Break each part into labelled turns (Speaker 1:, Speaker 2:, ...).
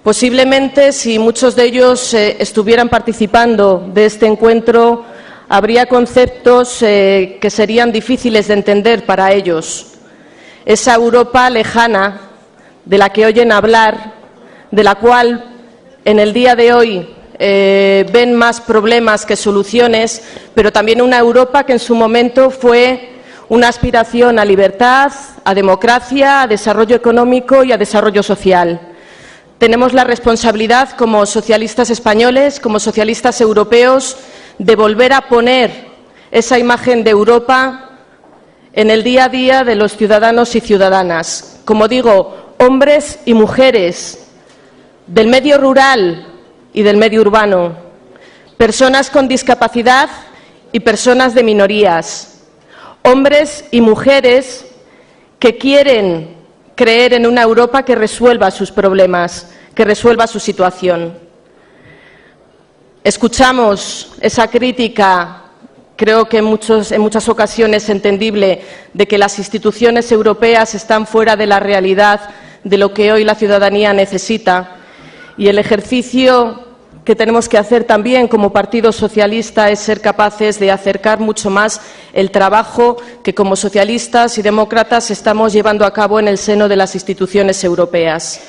Speaker 1: Posiblemente, si muchos de ellos estuvieran participando de este encuentro, habría conceptos que serían difíciles de entender para ellos. Esa Europa lejana de la que oyen hablar, de la cual en el día de hoy ven más problemas que soluciones, pero también una Europa que en su momento fue una aspiración a libertad, a democracia, a desarrollo económico y a desarrollo social. Tenemos la responsabilidad, como socialistas españoles, como socialistas europeos, de volver a poner esa imagen de Europa en el día a día de los ciudadanos y ciudadanas. Como digo, hombres y mujeres del medio rural y del medio urbano, personas con discapacidad y personas de minorías, hombres y mujeres que quieren creer en una Europa que resuelva sus problemas, que resuelva su situación. Escuchamos esa crítica, creo que en muchas ocasiones entendible, de que las instituciones europeas están fuera de la realidad de lo que hoy la ciudadanía necesita, y el ejercicio que tenemos que hacer también como Partido Socialista es ser capaces de acercar mucho más el trabajo que como socialistas y demócratas estamos llevando a cabo en el seno de las instituciones europeas.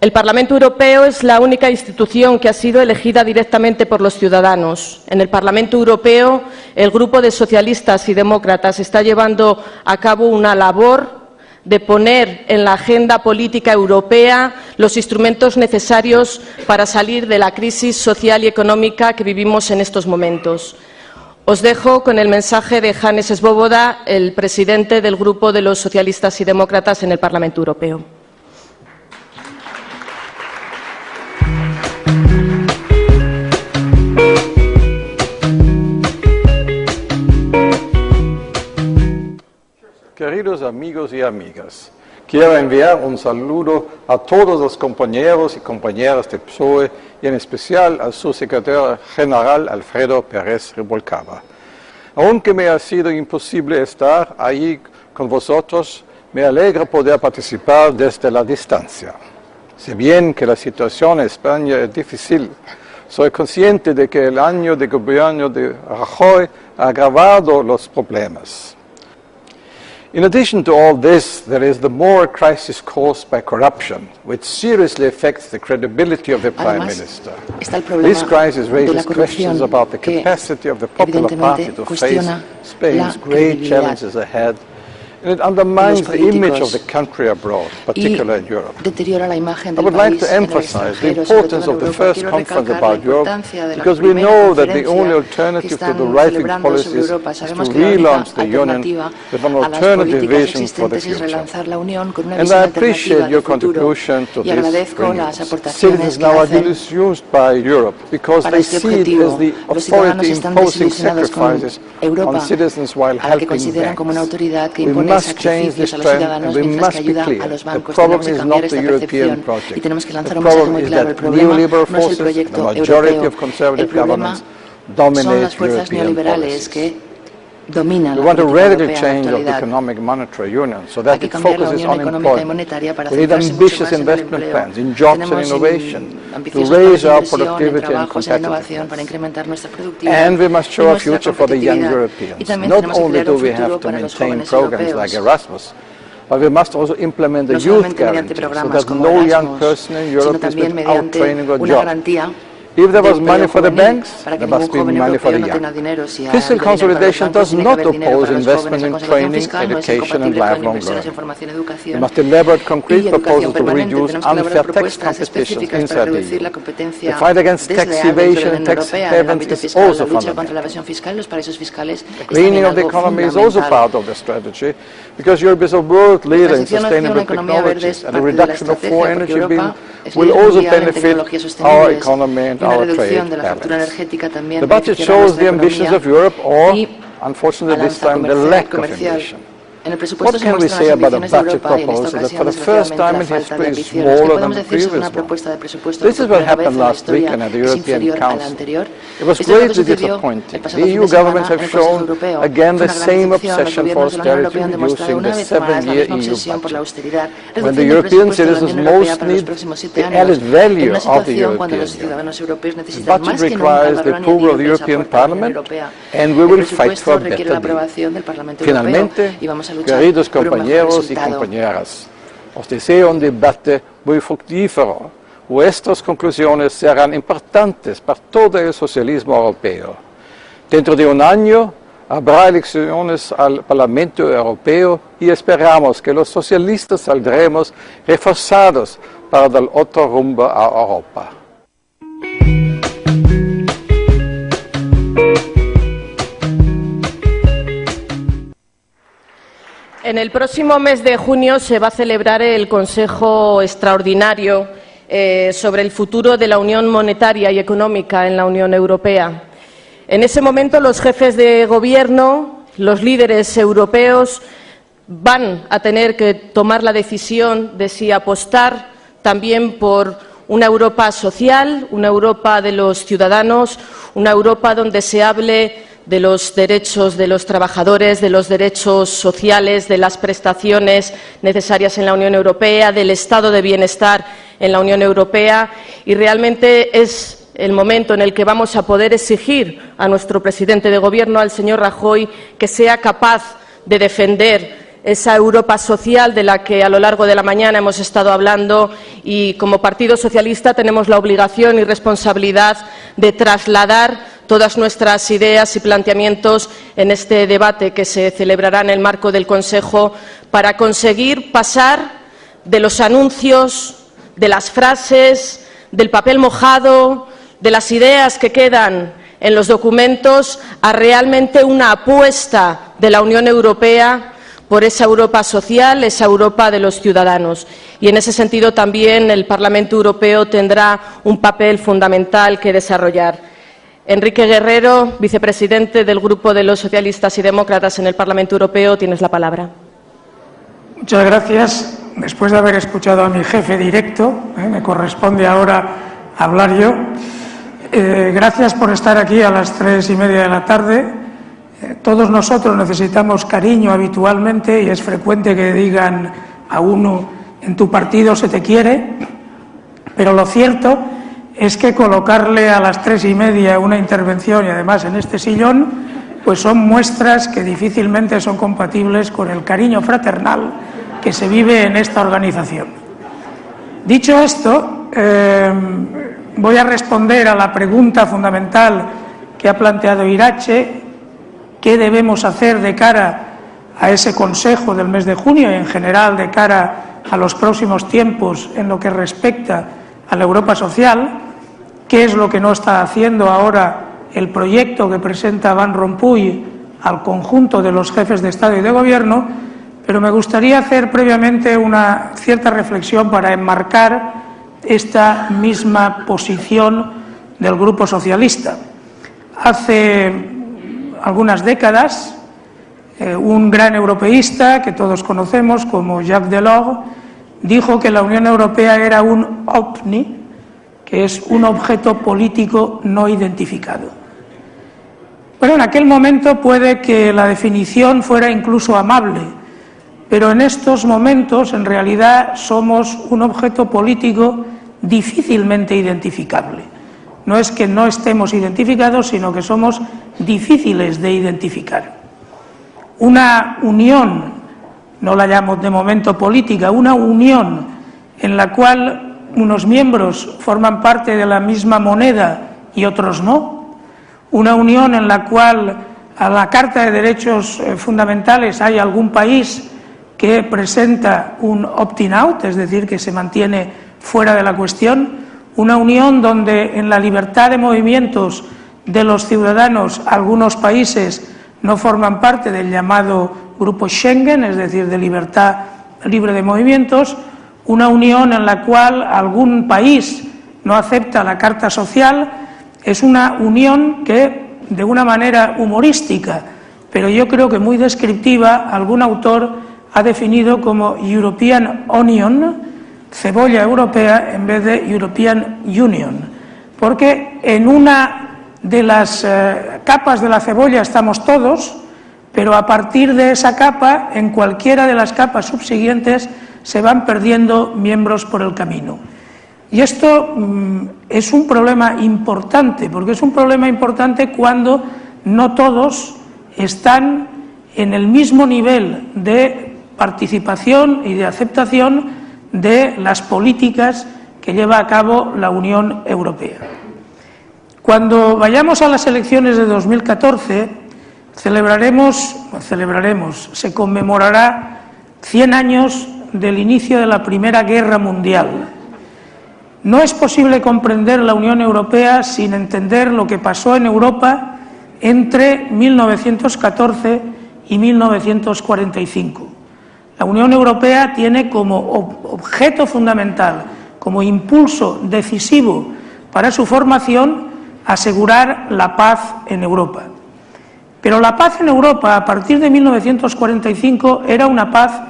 Speaker 1: El Parlamento Europeo es la única institución que ha sido elegida directamente por los ciudadanos. En el Parlamento Europeo, el Grupo de Socialistas y Demócratas está llevando a cabo una labor de poner en la agenda política europea los instrumentos necesarios para salir de la crisis social y económica que vivimos en estos momentos. Os dejo con el mensaje de Hannes Swoboda, el presidente del Grupo de los Socialistas y Demócratas en el Parlamento Europeo.
Speaker 2: Queridos amigos y amigas, quiero enviar un saludo a todos los compañeros y compañeras del PSOE y en especial al subsecretario general Alfredo Pérez Rubalcaba. Aunque me ha sido imposible estar ahí con vosotros, me alegra poder participar desde la distancia. Si bien que la situación en España es difícil, soy consciente de que el año de gobierno de Rajoy ha agravado los problemas. In addition to all this, there is the more crisis caused by corruption, which seriously affects the credibility of the Prime Minister. This crisis raises questions about the capacity of the Popular Party to face Spain's great challenges ahead, and it undermines the image of the country abroad, particularly in Europe. I would like to emphasize the importance of the first conference about Europe, because we know that the only alternative to the right-wing policies is to relaunch the Union with an alternative vision for the future. And I appreciate your contribution to this renewal. Citizens now are disillusioned by Europe because they see it as the authority imposing sacrifices on citizens while helping them. We must change this trend, and we must be clear. The problem is not the European project. The problem is that neoliberal forces and the majority of conservative governments dominate European policies. We want a radical change of the economic monetary union so that it focuses on employment. We need ambitious investment plans in jobs and innovation to raise our productivity and competitiveness. And we must show a future for the young Europeans. Not only do we have to maintain programs like Erasmus, but we must also implement the youth guarantee so that no young person in Europe is without training or job. If there was money for the banks, there must be money for the young. Fiscal consolidation does not oppose investment in training, education and lifelong learning. We must elaborate concrete proposals to reduce unfair tax competition inside the EU. The fight against tax evasion and tax havens is also fundamental. The greening of the economy is also part of the strategy, because Europe is a world leader in sustainable technologies, and the reduction of foreign energy bill will also benefit our economy and our trade balance. The budget shows the ambitions of Europe, or, unfortunately this time, the lack of ambition.
Speaker 3: En el presupuesto
Speaker 2: What
Speaker 3: se
Speaker 2: can we
Speaker 3: muestran
Speaker 2: say
Speaker 3: las
Speaker 2: about a
Speaker 3: ambiciones de
Speaker 2: budget
Speaker 3: Europa y en esta
Speaker 2: proposal that for
Speaker 3: ocasión,
Speaker 2: the first
Speaker 3: desgraciadamente,
Speaker 2: time
Speaker 3: la
Speaker 2: in
Speaker 3: falta de
Speaker 2: history is
Speaker 3: ambiciones. ¿Qué
Speaker 2: smaller than
Speaker 3: podemos
Speaker 2: the
Speaker 3: decir sobre
Speaker 2: previous
Speaker 3: una
Speaker 2: one?
Speaker 3: propuesta de presupuesto
Speaker 2: This
Speaker 3: que
Speaker 2: is
Speaker 3: por
Speaker 2: what
Speaker 3: primera vez
Speaker 2: happened
Speaker 3: en la
Speaker 2: last week
Speaker 3: historia
Speaker 2: at the
Speaker 3: es
Speaker 2: European
Speaker 3: inferior a la
Speaker 2: Council.
Speaker 3: anterior?
Speaker 2: It was
Speaker 3: Esto es lo que
Speaker 2: greatly
Speaker 3: sucedió el
Speaker 2: disappointing.
Speaker 3: pasado
Speaker 2: The
Speaker 3: fin
Speaker 2: EU
Speaker 3: de semana
Speaker 2: governments
Speaker 3: en
Speaker 2: have
Speaker 3: el Consejo
Speaker 2: shown
Speaker 3: Europeo.
Speaker 2: again
Speaker 3: Fue
Speaker 2: the
Speaker 3: una gran
Speaker 2: same
Speaker 3: decepción. Los
Speaker 2: obsession for
Speaker 3: gobiernos de la Unión
Speaker 2: austerity,
Speaker 3: Europea han demostrado
Speaker 2: reducing
Speaker 3: una
Speaker 2: the
Speaker 3: vez más la
Speaker 2: 7-year
Speaker 3: misma
Speaker 2: EU
Speaker 3: obsesión por la
Speaker 2: budget.
Speaker 3: austeridad,
Speaker 2: When the
Speaker 3: reduciendo el
Speaker 2: European
Speaker 3: presupuesto de la
Speaker 2: citizens
Speaker 3: Unión Europea
Speaker 2: most
Speaker 3: para los
Speaker 2: need
Speaker 3: próximos 7
Speaker 2: the
Speaker 3: años,
Speaker 2: added
Speaker 3: en
Speaker 2: value
Speaker 3: una
Speaker 2: of the
Speaker 3: situación cuando los
Speaker 2: European
Speaker 3: ciudadanos europeos
Speaker 2: The
Speaker 3: necesitan
Speaker 2: budget
Speaker 3: más que nunca el
Speaker 2: requires the
Speaker 3: valor
Speaker 2: approval of
Speaker 3: añadido
Speaker 2: the
Speaker 3: que esa
Speaker 2: European
Speaker 3: aporta la Unión
Speaker 2: Parliament,
Speaker 3: Europea.
Speaker 2: and we
Speaker 3: El
Speaker 2: will fight
Speaker 3: presupuesto
Speaker 2: for a
Speaker 3: requiere
Speaker 2: better
Speaker 3: la
Speaker 2: deal.
Speaker 3: aprobación del Parlamento Europeo
Speaker 2: Finalmente,
Speaker 3: y vamos a luchar
Speaker 2: queridos
Speaker 3: por un mejor
Speaker 2: compañeros y
Speaker 3: resultado.
Speaker 2: compañeras, os deseo un debate muy fructífero. Vuestras conclusiones serán importantes para todo el socialismo europeo. Dentro de un año habrá elecciones al Parlamento Europeo y esperamos que los socialistas saldremos reforzados para dar otro rumbo a Europa.
Speaker 1: En el próximo mes de junio se va a celebrar el Consejo Extraordinario sobre el futuro de la Unión Monetaria y Económica en la Unión Europea. En ese momento los jefes de gobierno, los líderes europeos, van a tener que tomar la decisión de si apostar también por una Europa social, una Europa de los ciudadanos, una Europa donde se hable de los derechos de los trabajadores, de los derechos sociales, de las prestaciones necesarias en la Unión Europea, del estado de bienestar en la Unión Europea, y realmente es el momento en el que vamos a poder exigir a nuestro presidente de Gobierno, al señor Rajoy, que sea capaz de defender esa Europa social de la que a lo largo de la mañana hemos estado hablando, y como Partido Socialista tenemos la obligación y responsabilidad de trasladar todas nuestras ideas y planteamientos en este debate que se celebrará en el marco del Consejo para conseguir pasar de los anuncios, de las frases, del papel mojado, de las ideas que quedan en los documentos a realmente una apuesta de la Unión Europea por esa Europa social, esa Europa de los ciudadanos. Y en ese sentido también el Parlamento Europeo tendrá un papel fundamental que desarrollar. Enrique Guerrero, vicepresidente del Grupo de los Socialistas y Demócratas en el Parlamento Europeo, tienes la palabra.
Speaker 4: Muchas gracias. Después de haber escuchado a mi jefe directo, me corresponde ahora hablar yo. Gracias por estar aquí a las 3:30 de la tarde. Todos nosotros necesitamos cariño habitualmente y es frecuente que digan a uno en tu partido se te quiere, pero lo cierto es que colocarle a las 3:30 una intervención y además en este sillón, pues son muestras que difícilmente son compatibles con el cariño fraternal que se vive en esta organización. Dicho esto, voy a responder a la pregunta fundamental que ha planteado Iratxe: ¿qué debemos hacer de cara a ese Consejo del mes de junio y en general de cara a los próximos tiempos en lo que respecta a la Europa social? ¿Qué es lo que no está haciendo ahora el proyecto que presenta Van Rompuy al conjunto de los jefes de Estado y de Gobierno? Pero me gustaría hacer previamente una cierta reflexión para enmarcar esta misma posición del Grupo Socialista. Hace algunas décadas, un gran europeísta que todos conocemos como Jacques Delors dijo que la Unión Europea era un ovni, que es un objeto político no identificado. Bueno, en aquel momento puede que la definición fuera incluso amable, pero en estos momentos en realidad somos un objeto político difícilmente identificable. No es que no estemos identificados, sino que somos difíciles de identificar. Una unión, no la llamo de momento política, una unión en la cual unos miembros forman parte de la misma moneda y otros no, una unión en la cual a la Carta de Derechos Fundamentales hay algún país que presenta un opting out, es decir, que se mantiene fuera de la cuestión, una unión donde en la libertad de movimientos de los ciudadanos algunos países no forman parte del llamado Grupo Schengen, es decir, de libertad libre de movimientos, una unión en la cual algún país no acepta la Carta Social. Es una unión que, de una manera humorística, pero yo creo que muy descriptiva. Algún autor ha definido como European Onion, cebolla europea, en vez de European Union, porque en una de las capas de la cebolla estamos todos, pero a partir de esa capa, en cualquiera de las capas subsiguientes, se van perdiendo miembros por el camino. Y esto es un problema importante, porque es un problema importante cuando no todos están en el mismo nivel de participación y de aceptación de las políticas que lleva a cabo la Unión Europea. Cuando vayamos a las elecciones de 2014, se conmemorará 100 años del inicio de la Primera Guerra Mundial. No es posible comprender la Unión Europea sin entender lo que pasó en Europa entre 1914 y 1945. La Unión Europea tiene como objeto fundamental, como impulso decisivo para su formación, asegurar la paz en Europa. Pero la paz en Europa, a partir de 1945, era una paz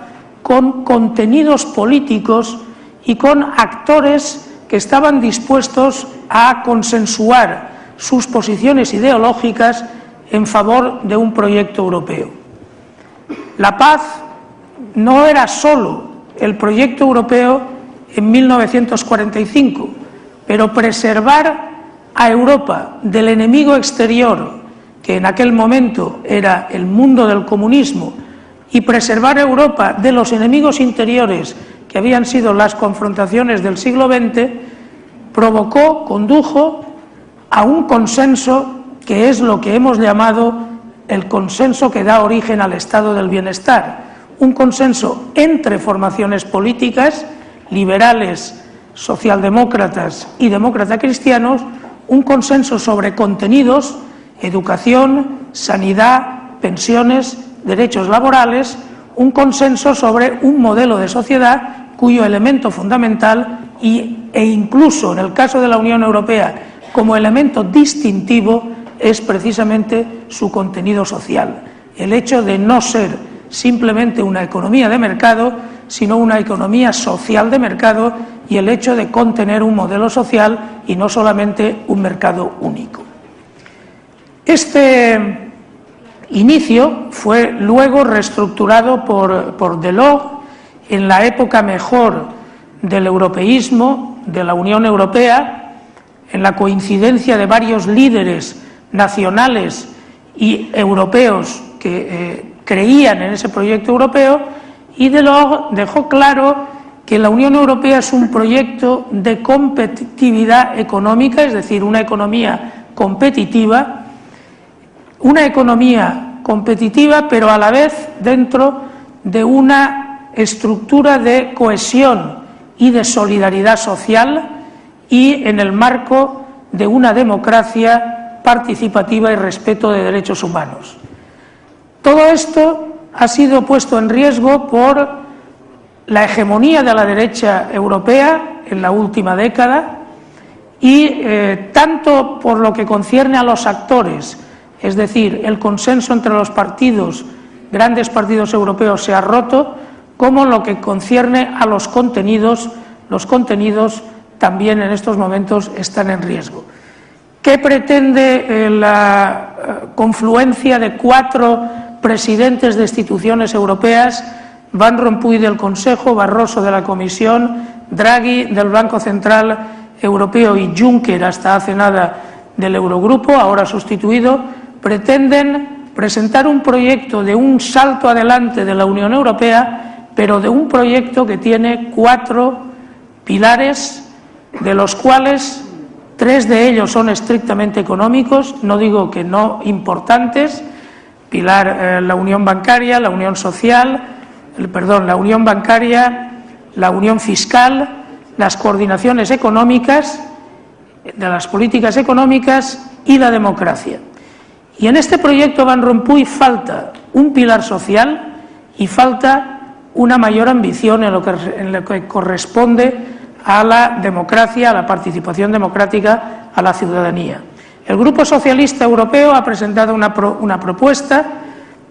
Speaker 4: con contenidos políticos y con actores que estaban dispuestos a consensuar sus posiciones ideológicas en favor de un proyecto europeo. La paz no era solo el proyecto europeo en 1945, pero preservar a Europa del enemigo exterior, que en aquel momento era el mundo del comunismo, y preservar a Europa de los enemigos interiores, que habían sido las confrontaciones del siglo XX, condujo a un consenso que es lo que hemos llamado el consenso que da origen al estado del bienestar, un consenso entre formaciones políticas, liberales, socialdemócratas y demócrata cristianos, un consenso sobre contenidos, educación, sanidad, pensiones, derechos laborales, un consenso sobre un modelo de sociedad cuyo elemento fundamental e incluso en el caso de la Unión Europea como elemento distintivo es precisamente su contenido social, el hecho de no ser simplemente una economía de mercado, sino una economía social de mercado, y el hecho de contener un modelo social y no solamente un mercado único. Este inicio fue luego reestructurado por Delors en la época mejor del europeísmo, de la Unión Europea, en la coincidencia de varios líderes nacionales y europeos que creían en ese proyecto europeo, y Delors dejó claro que la Unión Europea es un proyecto de competitividad económica, es decir, una economía competitiva, pero a la vez dentro de una estructura de cohesión y de solidaridad social y en el marco de una democracia participativa y respeto de derechos humanos. Todo esto ha sido puesto en riesgo por la hegemonía de la derecha europea en la última década y tanto por lo que concierne a los actores, es decir, el consenso entre los partidos, grandes partidos europeos, se ha roto, como en lo que concierne a los contenidos también en estos momentos están en riesgo. ¿Qué pretende la confluencia de 4 presidentes de instituciones europeas? Van Rompuy del Consejo, Barroso de la Comisión, Draghi del Banco Central Europeo y Juncker, hasta hace nada, del Eurogrupo, ahora sustituido, pretenden presentar un proyecto de un salto adelante de la Unión Europea, pero de un proyecto que tiene 4 pilares, de los cuales 3 de ellos son estrictamente económicos, no digo que no importantes, la unión bancaria, la unión social, la unión bancaria, la unión fiscal, las coordinaciones económicas, de las políticas económicas y la democracia. Y en este proyecto Van Rompuy falta un pilar social y falta una mayor ambición en lo que corresponde a la democracia, a la participación democrática, a la ciudadanía. El Grupo Socialista Europeo ha presentado una propuesta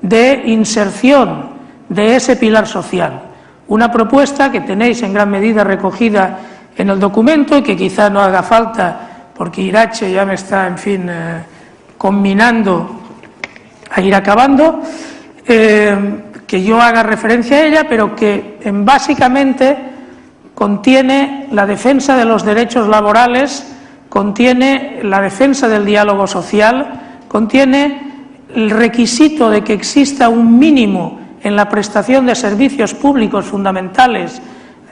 Speaker 4: de inserción de ese pilar social. Una propuesta que tenéis en gran medida recogida en el documento y que quizá no haga falta, porque Irache ya me está, en fin, conminando a ir acabando, que yo haga referencia a ella, pero que básicamente contiene la defensa de los derechos laborales, contiene la defensa del diálogo social, contiene el requisito de que exista un mínimo en la prestación de servicios públicos fundamentales,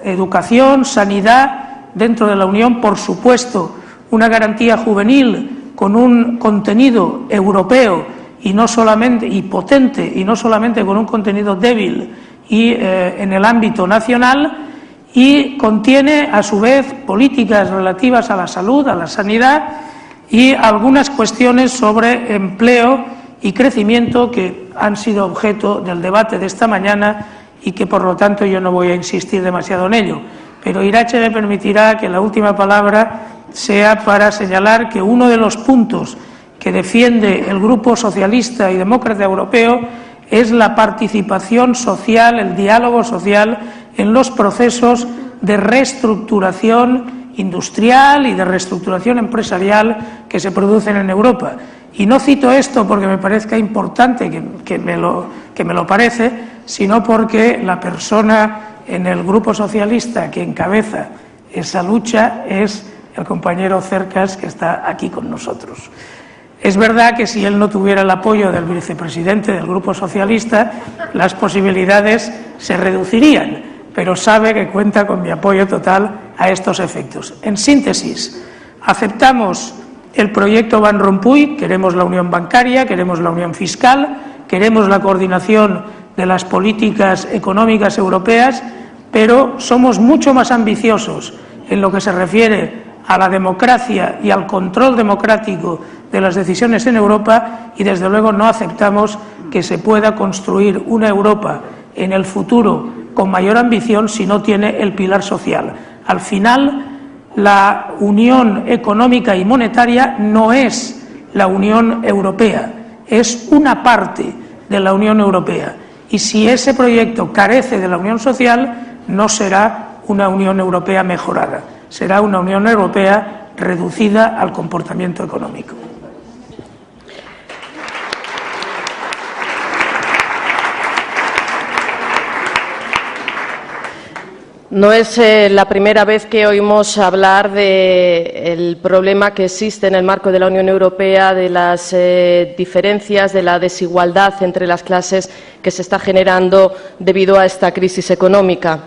Speaker 4: educación, sanidad, dentro de la Unión, por supuesto, una garantía juvenil con un contenido europeo y no solamente, y potente, y no solamente con un contenido débil y en el ámbito nacional, y contiene a su vez políticas relativas a la salud, a la sanidad y algunas cuestiones sobre empleo y crecimiento que han sido objeto del debate de esta mañana y que por lo tanto yo no voy a insistir demasiado en ello. Pero Irache me permitirá que la última palabra sea para señalar que uno de los puntos que defiende el Grupo Socialista y Demócrata Europeo es la participación social, el diálogo social en los procesos de reestructuración industrial y de reestructuración empresarial que se producen en Europa. Y no cito esto porque me parezca importante, que me lo parece, sino porque la persona en el Grupo Socialista que encabeza esa lucha es el compañero Cercas, que está aquí con nosotros. Es verdad que si él no tuviera el apoyo del vicepresidente del Grupo Socialista, las posibilidades se reducirían, pero sabe que cuenta con mi apoyo total a estos efectos. En síntesis, aceptamos el proyecto Van Rompuy, queremos la unión bancaria, queremos la unión fiscal, queremos la coordinación de las políticas económicas europeas, pero somos mucho más ambiciosos en lo que se refiere a la democracia y al control democrático de las decisiones en Europa y desde luego no aceptamos que se pueda construir una Europa en el futuro con mayor ambición si no tiene el pilar social. Al final, la unión económica y monetaria no es la Unión Europea, es una parte de la Unión Europea. Y si ese proyecto carece de la unión social, no será una Unión Europea mejorada, será una Unión Europea reducida al comportamiento económico.
Speaker 1: No es la primera vez que oímos hablar del problema que existe en el marco de la Unión Europea, de las diferencias, de la desigualdad entre las clases que se está generando debido a esta crisis económica.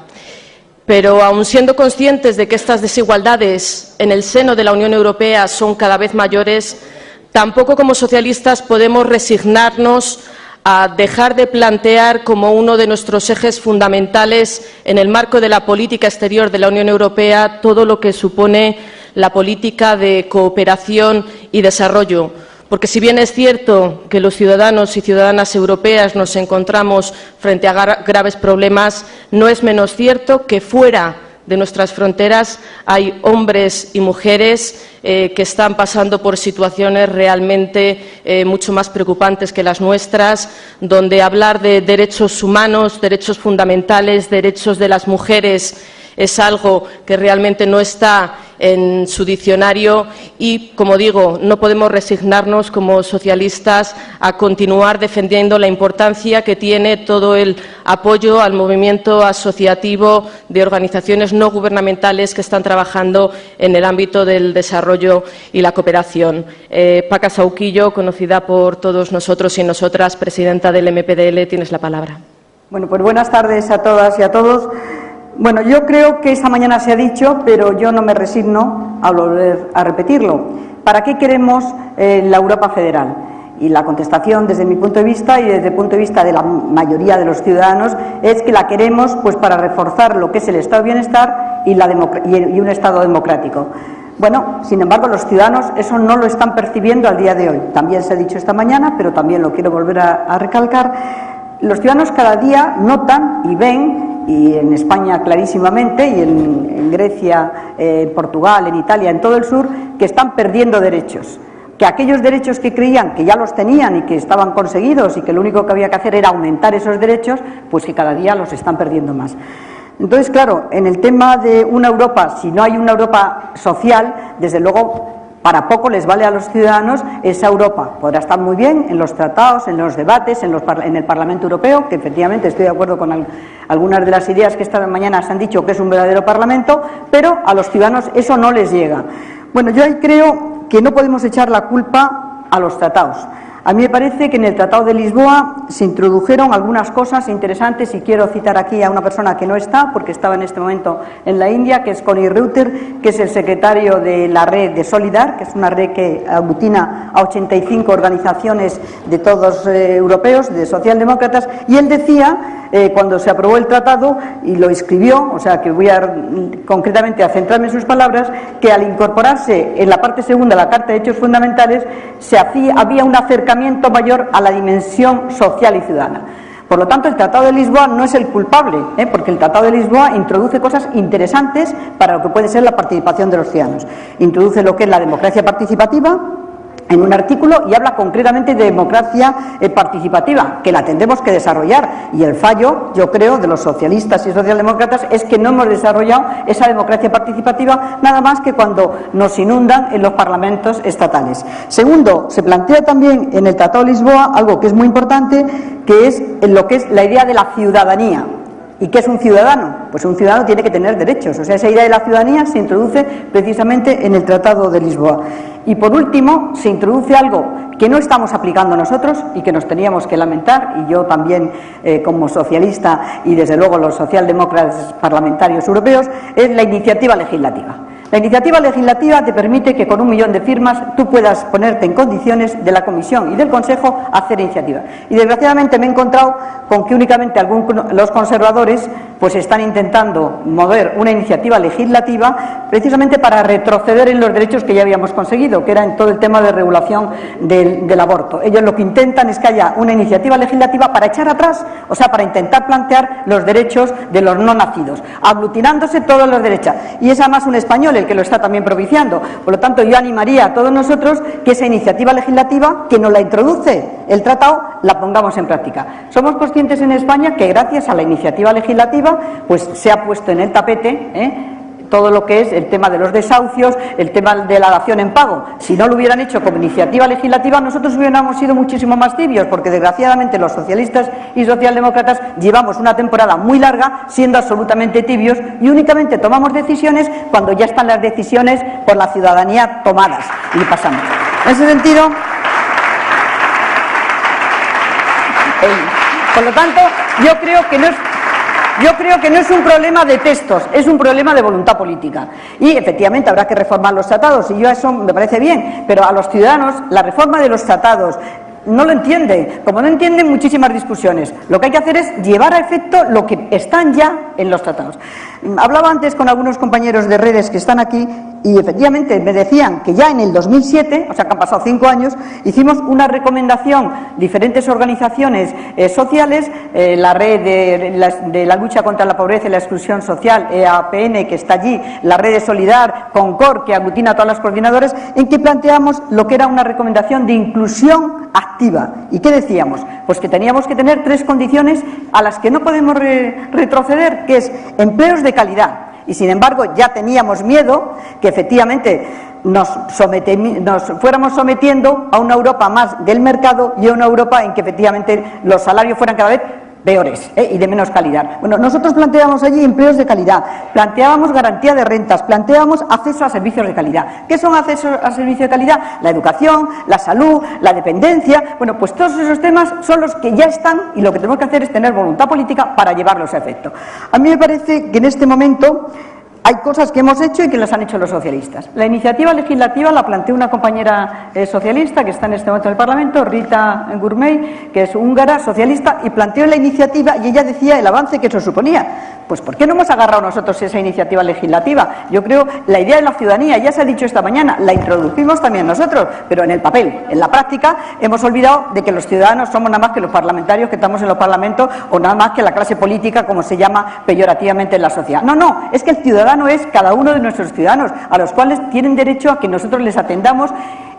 Speaker 1: Pero aun siendo conscientes de que estas desigualdades en el seno de la Unión Europea son cada vez mayores, tampoco como socialistas podemos resignarnos a dejar de plantear como uno de nuestros ejes fundamentales en el marco de la política exterior de la Unión Europea todo lo que supone la política de cooperación y desarrollo. Porque si bien es cierto que los ciudadanos y ciudadanas europeas nos encontramos frente a graves problemas, no es menos cierto que fuera de nuestras fronteras hay hombres y mujeres que están pasando por situaciones realmente mucho más preocupantes que las nuestras, donde hablar de derechos humanos, derechos fundamentales, derechos de las mujeres es algo que realmente no está en su diccionario y, como digo, no podemos resignarnos como socialistas a continuar defendiendo la importancia que tiene todo el apoyo al movimiento asociativo de organizaciones no gubernamentales que están trabajando en el ámbito del desarrollo y la cooperación. Paca Sauquillo, conocida por todos nosotros y nosotras, presidenta del MPDL, tienes la palabra.
Speaker 5: Bueno, pues buenas tardes a todas y a todos. Bueno, yo creo que esta mañana se ha dicho, pero yo no me resigno a volver a repetirlo. ¿Para qué queremos la Europa federal? Y la contestación, desde mi punto de vista y desde el punto de vista de la mayoría de los ciudadanos, es que la queremos pues para reforzar lo que es el estado de bienestar y un estado democrático. Bueno, sin embargo, los ciudadanos eso no lo están percibiendo al día de hoy. También se ha dicho esta mañana, pero también lo quiero volver a recalcar. Los ciudadanos cada día notan y ven, y en España clarísimamente, y en Grecia, en Portugal, en Italia, en todo el sur, que están perdiendo derechos. que aquellos derechos que creían que ya los tenían y que estaban conseguidos y que lo único que había que hacer era aumentar esos derechos, pues que cada día los están perdiendo más. Entonces, claro, en el tema de una Europa, si no hay una Europa social, desde luego para poco les vale a los ciudadanos esa Europa. Podrá estar muy bien en los tratados, en los debates, en el Parlamento Europeo, que efectivamente estoy de acuerdo con algunas de las ideas que esta mañana se han dicho que es un verdadero Parlamento, pero a los ciudadanos eso no les llega. Bueno, yo ahí creo que no podemos echar la culpa a los tratados. A mí me parece que en el Tratado de Lisboa se introdujeron algunas cosas interesantes y quiero citar aquí a una persona que no está, porque estaba en este momento en la India, que es Connie Reuter, que es el secretario de la red de Solidar, que es una red que aglutina a 85 organizaciones de todos europeos, de socialdemócratas, y él decía, cuando se aprobó el tratado, y lo escribió, o sea que voy concretamente a centrarme en sus palabras, que al incorporarse en la parte segunda la Carta de Derechos Fundamentales, había un acercamiento mayor a la dimensión social y ciudadana. Por lo tanto, el Tratado de Lisboa no es el culpable, porque el Tratado de Lisboa introduce cosas interesantes para lo que puede ser la participación de los ciudadanos. Introduce lo que es la democracia participativa en un artículo y habla concretamente de democracia participativa, que la tendremos que desarrollar, y el fallo, yo creo, de los socialistas y socialdemócratas es que no hemos desarrollado esa democracia participativa nada más que cuando nos inundan en los parlamentos estatales. Segundo, se plantea también en el Tratado de Lisboa algo que es muy importante, que es lo que es la idea de la ciudadanía. ¿Y qué es un ciudadano? Pues un ciudadano tiene que tener derechos, o sea, esa idea de la ciudadanía se introduce precisamente en el Tratado de Lisboa. Y por último, se introduce algo que no estamos aplicando nosotros y que nos teníamos que lamentar, y yo también como socialista y desde luego los socialdemócratas parlamentarios europeos, es la iniciativa legislativa. La iniciativa legislativa te permite que con 1 millón de firmas tú puedas ponerte en condiciones de la Comisión y del Consejo a hacer iniciativas. Y desgraciadamente me he encontrado con que únicamente los conservadores pues están intentando mover una iniciativa legislativa precisamente para retroceder en los derechos que ya habíamos conseguido, que era en todo el tema de regulación del aborto. Ellos lo que intentan es que haya una iniciativa legislativa para echar atrás, o sea, para intentar plantear los derechos de los no nacidos, aglutinándose todos los derechos. Y es además un español el que lo está también propiciando. Por lo tanto, yo animaría a todos nosotros que esa iniciativa legislativa, que nos la introduce el tratado, la pongamos en práctica. Somos conscientes en España que gracias a la iniciativa legislativa pues se ha puesto en el tapete todo lo que es el tema de los desahucios, el tema de la dación en pago. Si no lo hubieran hecho como iniciativa legislativa, nosotros hubiéramos sido muchísimo más tibios, porque desgraciadamente los socialistas y socialdemócratas llevamos una temporada muy larga siendo absolutamente tibios y únicamente tomamos decisiones cuando ya están las decisiones por la ciudadanía tomadas y pasamos. En ese sentido, por lo tanto, yo creo que no es un problema de textos, es un problema de voluntad política. Y efectivamente habrá que reformar los tratados, y yo eso me parece bien, pero a los ciudadanos la reforma de los tratados no lo entienden, como no entienden muchísimas discusiones. Lo que hay que hacer es llevar a efecto lo que están ya en los tratados. Hablaba antes con algunos compañeros de redes que están aquí y efectivamente me decían que ya en el 2007, o sea que han pasado 5 años, hicimos una recomendación, diferentes organizaciones sociales, la red de la lucha contra la pobreza y la exclusión social, EAPN, que está allí, la red de Solidar, Concord, que aglutina a todas las coordinadoras, en que planteamos lo que era una recomendación de inclusión activa. ¿Y qué decíamos? Pues que teníamos que tener 3 condiciones a las que no podemos retroceder, que es empleos de calidad. Y sin embargo ya teníamos miedo que efectivamente nos fuéramos sometiendo a una Europa más del mercado y a una Europa en que efectivamente los salarios fueran cada vez peores y de menos calidad. Bueno, nosotros planteábamos allí empleos de calidad, planteábamos garantía de rentas, planteábamos acceso a servicios de calidad. ¿Qué son acceso a servicios de calidad? La educación, la salud, la dependencia. Bueno, pues todos esos temas son los que ya están y lo que tenemos que hacer es tener voluntad política para llevarlos a efecto. A mí me parece que en este momento hay cosas que hemos hecho y que las han hecho los socialistas. La iniciativa legislativa la planteó una compañera socialista que está en este momento en el Parlamento, Rita Gurmey, que es húngara, socialista, y planteó la iniciativa y ella decía el avance que eso suponía. Pues ¿por qué no hemos agarrado nosotros esa iniciativa legislativa? Yo creo la idea de la ciudadanía, ya se ha dicho esta mañana, la introducimos también nosotros, pero en el papel. En la práctica hemos olvidado de que los ciudadanos somos nada más que los parlamentarios que estamos en los parlamentos o nada más que la clase política, como se llama peyorativamente en la sociedad. No, es que el ciudadano es cada uno de nuestros ciudadanos, a los cuales tienen derecho a que nosotros les atendamos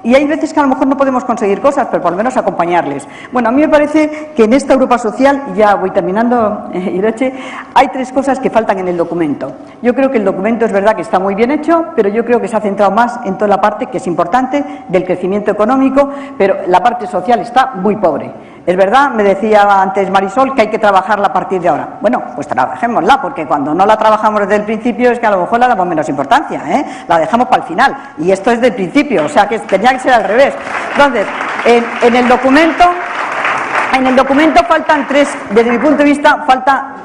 Speaker 5: y hay veces que a lo mejor no podemos conseguir cosas, pero por lo menos acompañarles. Bueno, a mí me parece que en esta Europa social, ya voy terminando, Irache, hay 3 cosas que faltan en el documento. Yo creo que el documento es verdad que está muy bien hecho, pero yo creo que se ha centrado más en toda la parte que es importante del crecimiento económico, pero la parte social está muy pobre. Es verdad, me decía antes Marisol, que hay que trabajarla a partir de ahora. Bueno, pues trabajémosla, porque cuando no la trabajamos desde el principio es que a lo mejor la damos menos importancia, la dejamos para el final. Y esto es del principio, o sea que tenía que ser al revés. Entonces, en el documento faltan 3, desde mi punto de vista, faltan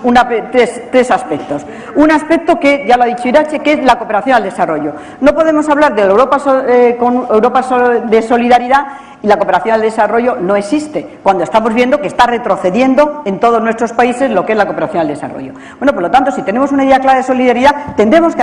Speaker 5: 3 aspectos. Un aspecto que ya lo ha dicho Irache, que es la cooperación al desarrollo. No podemos hablar de Europa de solidaridad y la cooperación al desarrollo no existe, cuando estamos viendo que está retrocediendo en todos nuestros países lo que es la cooperación al desarrollo. Bueno, por lo tanto, si tenemos una idea clara de solidaridad, tendremos que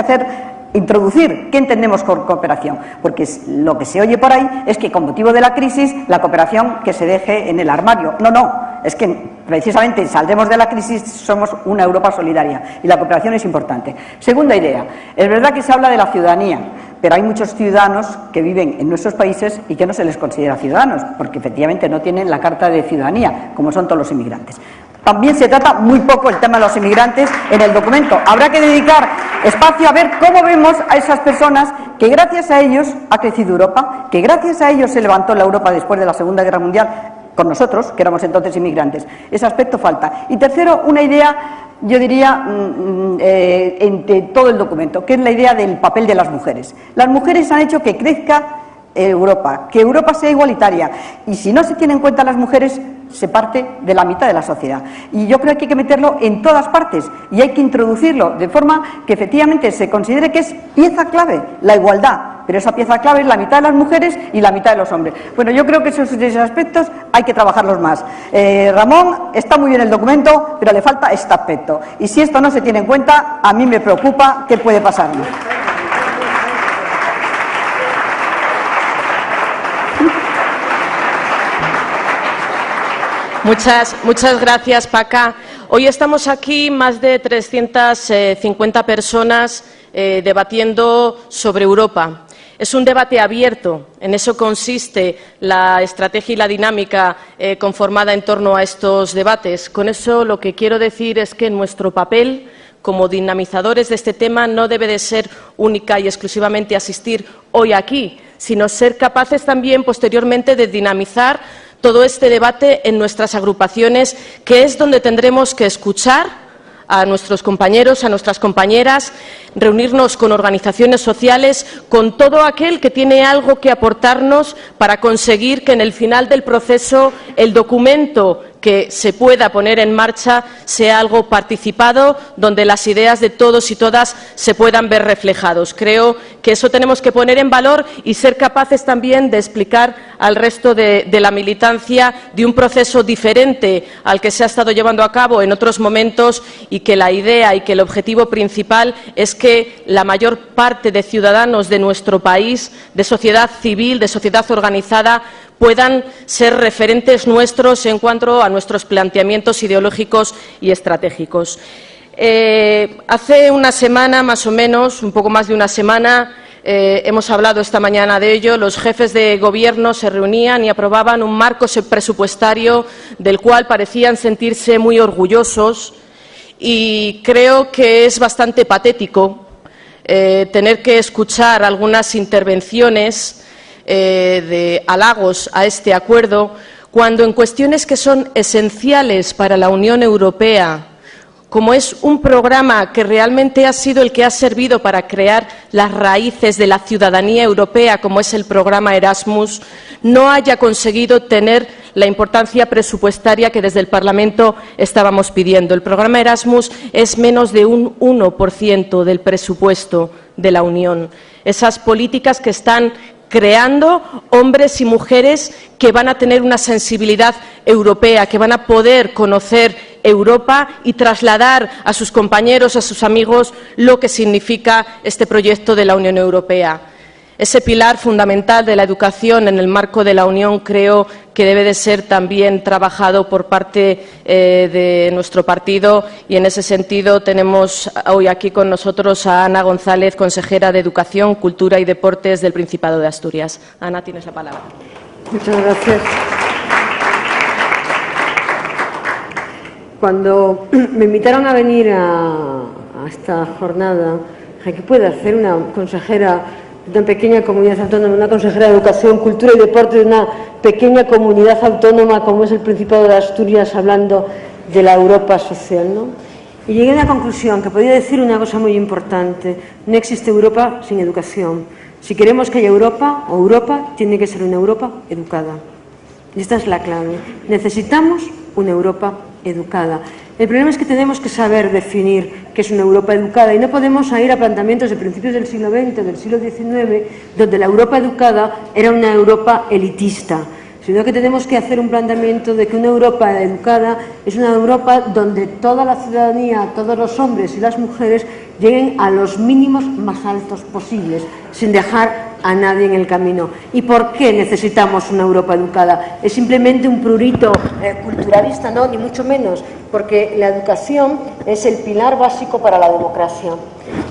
Speaker 5: introducir qué entendemos por cooperación, porque lo que se oye por ahí es que con motivo de la crisis la cooperación que se deje en el armario. No, es que precisamente saldremos de la crisis, somos una Europa solidaria y la cooperación es importante. Segunda idea, es verdad que se habla de la ciudadanía, pero hay muchos ciudadanos que viven en nuestros países y que no se les considera ciudadanos, porque efectivamente no tienen la carta de ciudadanía, como son todos los inmigrantes. También se trata muy poco el tema de los inmigrantes en el documento. Habrá que dedicar espacio a ver cómo vemos a esas personas que gracias a ellos ha crecido Europa, que gracias a ellos se levantó la Europa después de la Segunda Guerra Mundial, con nosotros, que éramos entonces inmigrantes. Ese aspecto falta. Y tercero, una idea, yo diría, entre todo el documento, que es la idea del papel de las mujeres. Las mujeres han hecho que crezca Europa, que Europa sea igualitaria, y si no se tiene en cuenta las mujeres, se parte de la mitad de la sociedad. Y yo creo que hay que meterlo en todas partes y hay que introducirlo de forma que efectivamente se considere que es pieza clave la igualdad, pero esa pieza clave es la mitad de las mujeres y la mitad de los hombres. Bueno, yo creo que esos aspectos hay que trabajarlos más. Ramón, está muy bien el documento, pero le falta este aspecto. Y si esto no se tiene en cuenta, a mí me preocupa qué puede pasarnos.
Speaker 1: Muchas gracias, Paca. Hoy estamos aquí más de 350 personas debatiendo sobre Europa. Es un debate abierto, en eso consiste la estrategia y la dinámica conformada en torno a estos debates. Con eso lo que quiero decir es que nuestro papel como dinamizadores de este tema no debe de ser única y exclusivamente asistir hoy aquí, sino ser capaces también posteriormente de dinamizar todo este debate en nuestras agrupaciones, que es donde tendremos que escuchar a nuestros compañeros, a nuestras compañeras, reunirnos con organizaciones sociales, con todo aquel que tiene algo que aportarnos para conseguir que en el final del proceso el documento que se pueda poner en marcha sea algo participado, donde las ideas de todos y todas se puedan ver reflejados. Creo que eso tenemos que poner en valor y ser capaces también de explicar al resto de la militancia de un proceso diferente al que se ha estado llevando a cabo en otros momentos, y que la idea y que el objetivo principal es que la mayor parte de ciudadanos de nuestro país, de sociedad civil, de sociedad organizada, puedan ser referentes nuestros en cuanto a nuestros planteamientos ideológicos y estratégicos. Hace una semana, más o menos, un poco más de una semana, hemos hablado esta mañana de ello, los jefes de gobierno se reunían y aprobaban un marco presupuestario del cual parecían sentirse muy orgullosos, y creo que es bastante patético tener que escuchar algunas intervenciones de halagos a este acuerdo, cuando en cuestiones que son esenciales para la Unión Europea, como es un programa que realmente ha sido el que ha servido para crear las raíces de la ciudadanía europea, como es el programa Erasmus, no haya conseguido tener la importancia presupuestaria que desde el Parlamento estábamos pidiendo. El programa Erasmus es menos de un 1% del presupuesto de la Unión. Esas políticas que están creando hombres y mujeres que van a tener una sensibilidad europea, que van a poder conocer Europa y trasladar a sus compañeros, a sus amigos, lo que significa este proyecto de la Unión Europea. Ese pilar fundamental de la educación en el marco de la Unión creo que debe de ser también trabajado por parte de nuestro partido, y en ese sentido tenemos hoy aquí con nosotros a Ana González, consejera de Educación, Cultura y Deportes del Principado de Asturias. Ana, tienes la palabra.
Speaker 6: Muchas gracias. Cuando me invitaron a venir a esta jornada, ¿qué puede hacer una consejera de una pequeña comunidad autónoma, una consejera de Educación, Cultura y Deporte de una pequeña comunidad autónoma como es el Principado de Asturias, hablando de la Europa social, ¿no? Y llegué a la conclusión que podía decir una cosa muy importante: no existe Europa sin educación. Si queremos que haya Europa, o Europa tiene que ser una Europa educada. Y esta es la clave. Necesitamos una Europa educada. El problema es que tenemos que saber definir qué es una Europa educada, y no podemos ir a planteamientos de principios del siglo XX, del siglo XIX, donde la Europa educada era una Europa elitista, sino que tenemos que hacer un planteamiento de que una Europa educada es una Europa donde toda la ciudadanía, todos los hombres y las mujeres lleguen a los mínimos más altos posibles, sin dejar a nadie en el camino. ¿Y por qué necesitamos una Europa educada? ¿Es simplemente un prurito culturalista? No, ni mucho menos, porque la educación es el pilar básico para la democracia.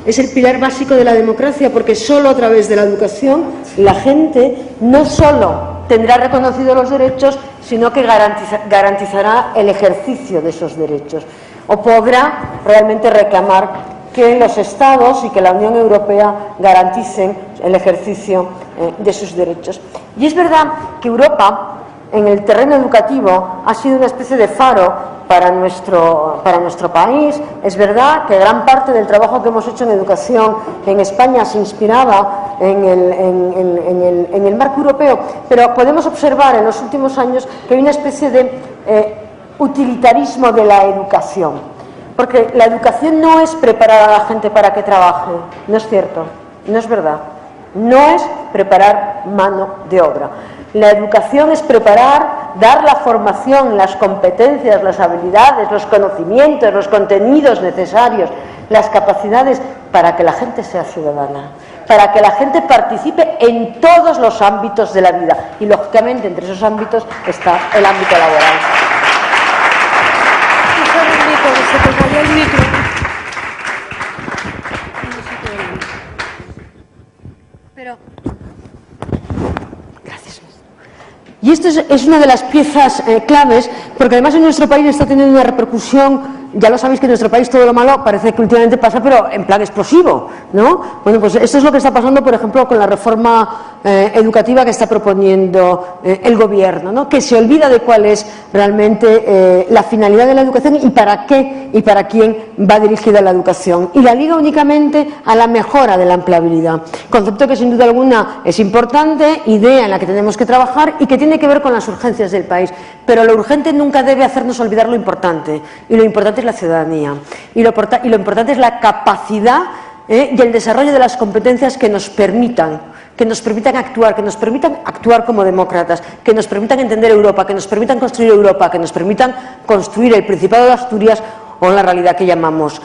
Speaker 6: Es el pilar básico de la democracia, porque solo a través de la educación la gente no solo tendrá reconocidos los derechos, sino que garantizará el ejercicio de esos derechos, o podrá realmente reclamar que los Estados y que la Unión Europea garanticen el ejercicio de sus derechos. Y es verdad que Europa, en el terreno educativo, ha sido una especie de faro para nuestro país. Es verdad que gran parte del trabajo que hemos hecho en educación en España se inspiraba en el marco europeo, pero podemos observar en los últimos años que hay una especie de utilitarismo de la educación. Porque la educación no es preparar a la gente para que trabaje, no es cierto, no es verdad. No es preparar mano de obra. La educación es preparar, dar la formación, las competencias, las habilidades, los conocimientos, los contenidos necesarios, las capacidades para que la gente sea ciudadana, para que la gente participe en todos los ámbitos de la vida. Y lógicamente entre esos ámbitos está el ámbito laboral. Gracias. Y esto es una de las piezas claves, porque además en nuestro país está teniendo una repercusión. Ya lo sabéis que en nuestro país todo lo malo parece que últimamente pasa, pero en plan explosivo, ¿no? Bueno, pues esto es lo que está pasando, por ejemplo, con la reforma educativa que está proponiendo el Gobierno, ¿no? Que se olvida de cuál es realmente la finalidad de la educación y para qué y para quién va dirigida la educación. Y la liga únicamente a la mejora de la empleabilidad. Concepto que sin duda alguna es importante, idea en la que tenemos que trabajar y que tiene que ver con las urgencias del país. Pero lo urgente nunca debe hacernos olvidar lo importante. Y lo importante es la ciudadanía. Y lo importante es la capacidad y el desarrollo de las competencias que nos permitan actuar como demócratas, que nos permitan entender Europa, que nos permitan construir Europa, que nos permitan construir el Principado de Asturias o la realidad que llamamos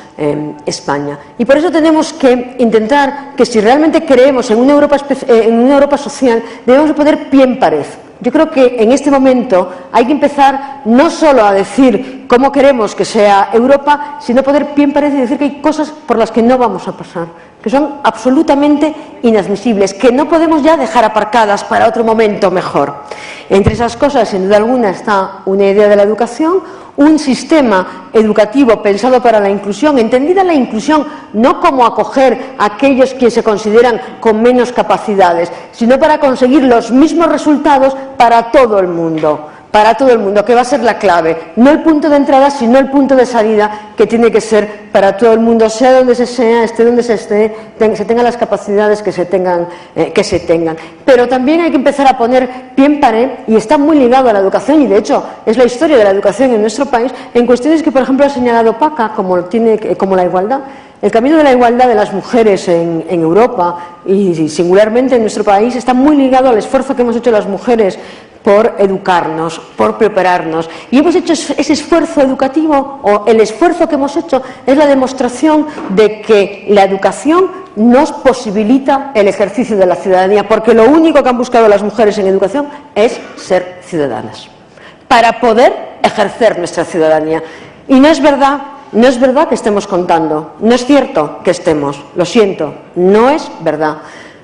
Speaker 6: España. Y por eso tenemos que intentar que, si realmente creemos en una Europa social, debemos de poner pie en pared. Yo creo que en este momento hay que empezar no solo a decir cómo queremos que sea Europa, sino poner pie en pared y decir que hay cosas por las que no vamos a pasar, que son absolutamente inadmisibles, que no podemos ya dejar aparcadas para otro momento mejor. Entre esas cosas, sin duda alguna, está una idea de la educación, un sistema educativo pensado para la inclusión, entendida la inclusión no como acoger a aquellos que se consideran con menos capacidades, sino para conseguir los mismos resultados para todo el mundo, que va a ser la clave, no el punto de entrada, sino el punto de salida, que tiene que ser para todo el mundo, sea donde se sea, esté donde se esté, se tengan las capacidades que se tengan. Pero también hay que empezar a poner pie en pared, y está muy ligado a la educación, y de hecho es la historia de la educación en nuestro país, en cuestiones que, por ejemplo, ha señalado Paca, como la igualdad. El camino de la igualdad de las mujeres en Europa y singularmente en nuestro país está muy ligado al esfuerzo que hemos hecho las mujeres por educarnos, por prepararnos. Y hemos hecho ese esfuerzo educativo, o el esfuerzo que hemos hecho es la demostración de que la educación nos posibilita el ejercicio de la ciudadanía, porque lo único que han buscado las mujeres en educación es ser ciudadanas, para poder ejercer nuestra ciudadanía. Y no es verdad que estemos contando, no es cierto que estemos, lo siento, no es verdad.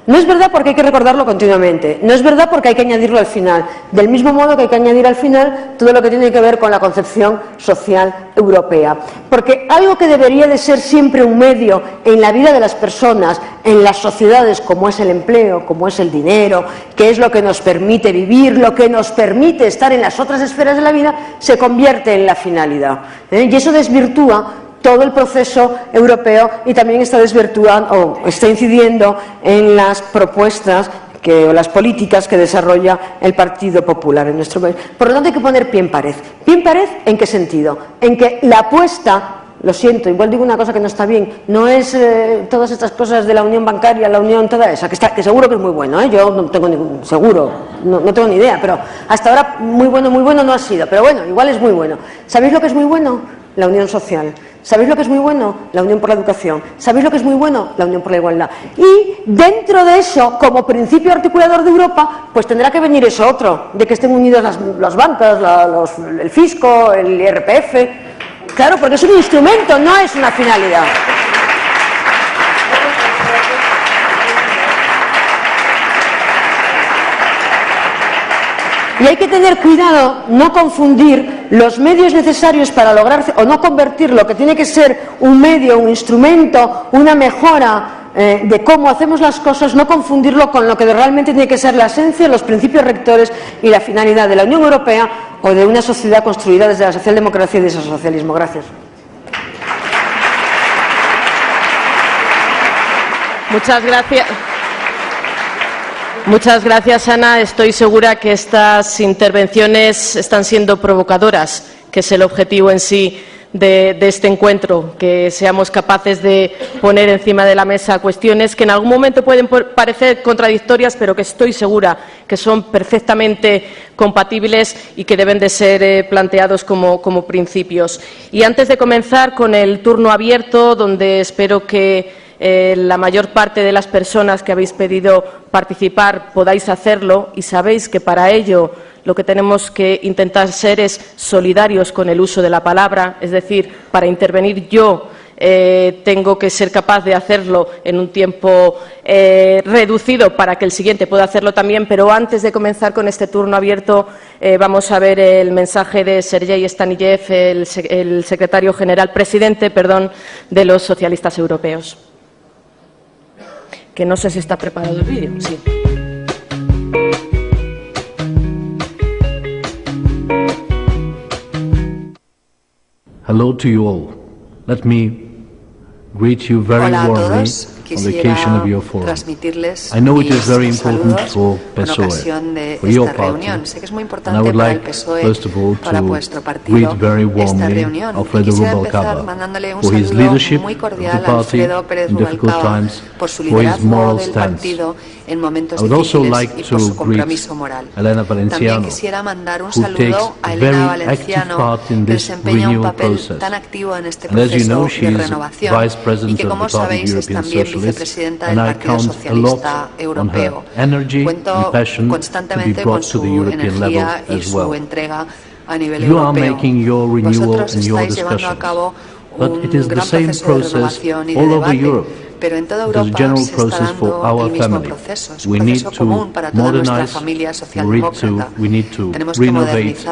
Speaker 6: No es verdad porque hay que recordarlo continuamente, no es verdad porque hay que añadirlo al final, del mismo modo que hay que añadir al final todo lo que tiene que ver con la concepción social europea. Porque algo que debería de ser siempre un medio en la vida de las personas, en las sociedades, como es el empleo, como es el dinero, que es lo que nos permite vivir, lo que nos permite estar en las otras esferas de la vida, se convierte en la finalidad. Y eso desvirtúa todo el proceso europeo y también está desvirtuando o está incidiendo en las propuestas o las políticas que desarrolla el Partido Popular en nuestro país. Por lo tanto, hay que poner pie en pared. ¿Pie en pared en qué sentido? En que la apuesta, lo siento, igual digo una cosa que no está bien, no es todas estas cosas de la unión bancaria, la unión toda esa, que seguro que es muy bueno, yo no tengo ningún, seguro, no tengo ni idea, pero hasta ahora muy bueno no ha sido, pero bueno, igual es muy bueno. ¿Sabéis lo que es muy bueno? La unión social. ¿Sabéis lo que es muy bueno? La unión por la educación. ¿Sabéis lo que es muy bueno? La unión por la igualdad. Y dentro de eso, como principio articulador de Europa, pues tendrá que venir eso otro, de que estén unidas las bancas, el fisco, el IRPF. Claro, porque es un instrumento, no es una finalidad. Y hay que tener cuidado, no confundir los medios necesarios para lograr, o no convertir lo que tiene que ser un medio, un instrumento, una mejora de cómo hacemos las cosas, no confundirlo con lo que realmente tiene que ser la esencia, los principios rectores y la finalidad de la Unión Europea o de una sociedad construida desde la socialdemocracia y desde el socialismo. Gracias.
Speaker 1: Muchas gracias. Muchas gracias, Ana. Estoy segura que estas intervenciones están siendo provocadoras, que es el objetivo en sí de este encuentro, que seamos capaces de poner encima de la mesa cuestiones que en algún momento pueden parecer contradictorias, pero que estoy segura que son perfectamente compatibles y que deben de ser planteados como principios. Y antes de comenzar con el turno abierto, donde espero que la mayor parte de las personas que habéis pedido participar podáis hacerlo, y sabéis que para ello lo que tenemos que intentar ser es solidarios con el uso de la palabra, es decir, para intervenir yo tengo que ser capaz de hacerlo en un tiempo reducido para que el siguiente pueda hacerlo también, pero antes de comenzar con este turno abierto vamos a ver el mensaje de Sergei Staniyev, el secretario general, presidente de los socialistas europeos. Que no sé si está preparado el vídeo. Sí.
Speaker 7: Hello to you all. Let me greet you very warmly on the occasion of your forum. I know it is very important for PSOE, for your party, and I would like, first of all, to greet very warmly Alfredo Rubalcaba for his leadership of the party in difficult times, for his moral stance. I would also like to greet Elena Valenciano, who takes very active part in this renewal process. And as you know, she is Vice President of the Party of European Socialists, and I count a lot on her energy and passion to be brought to the European level as well. You are making your renewal and your discussions, but it is the same process all over Europe. It is a general process for our family. We need to modernize, we need to renovate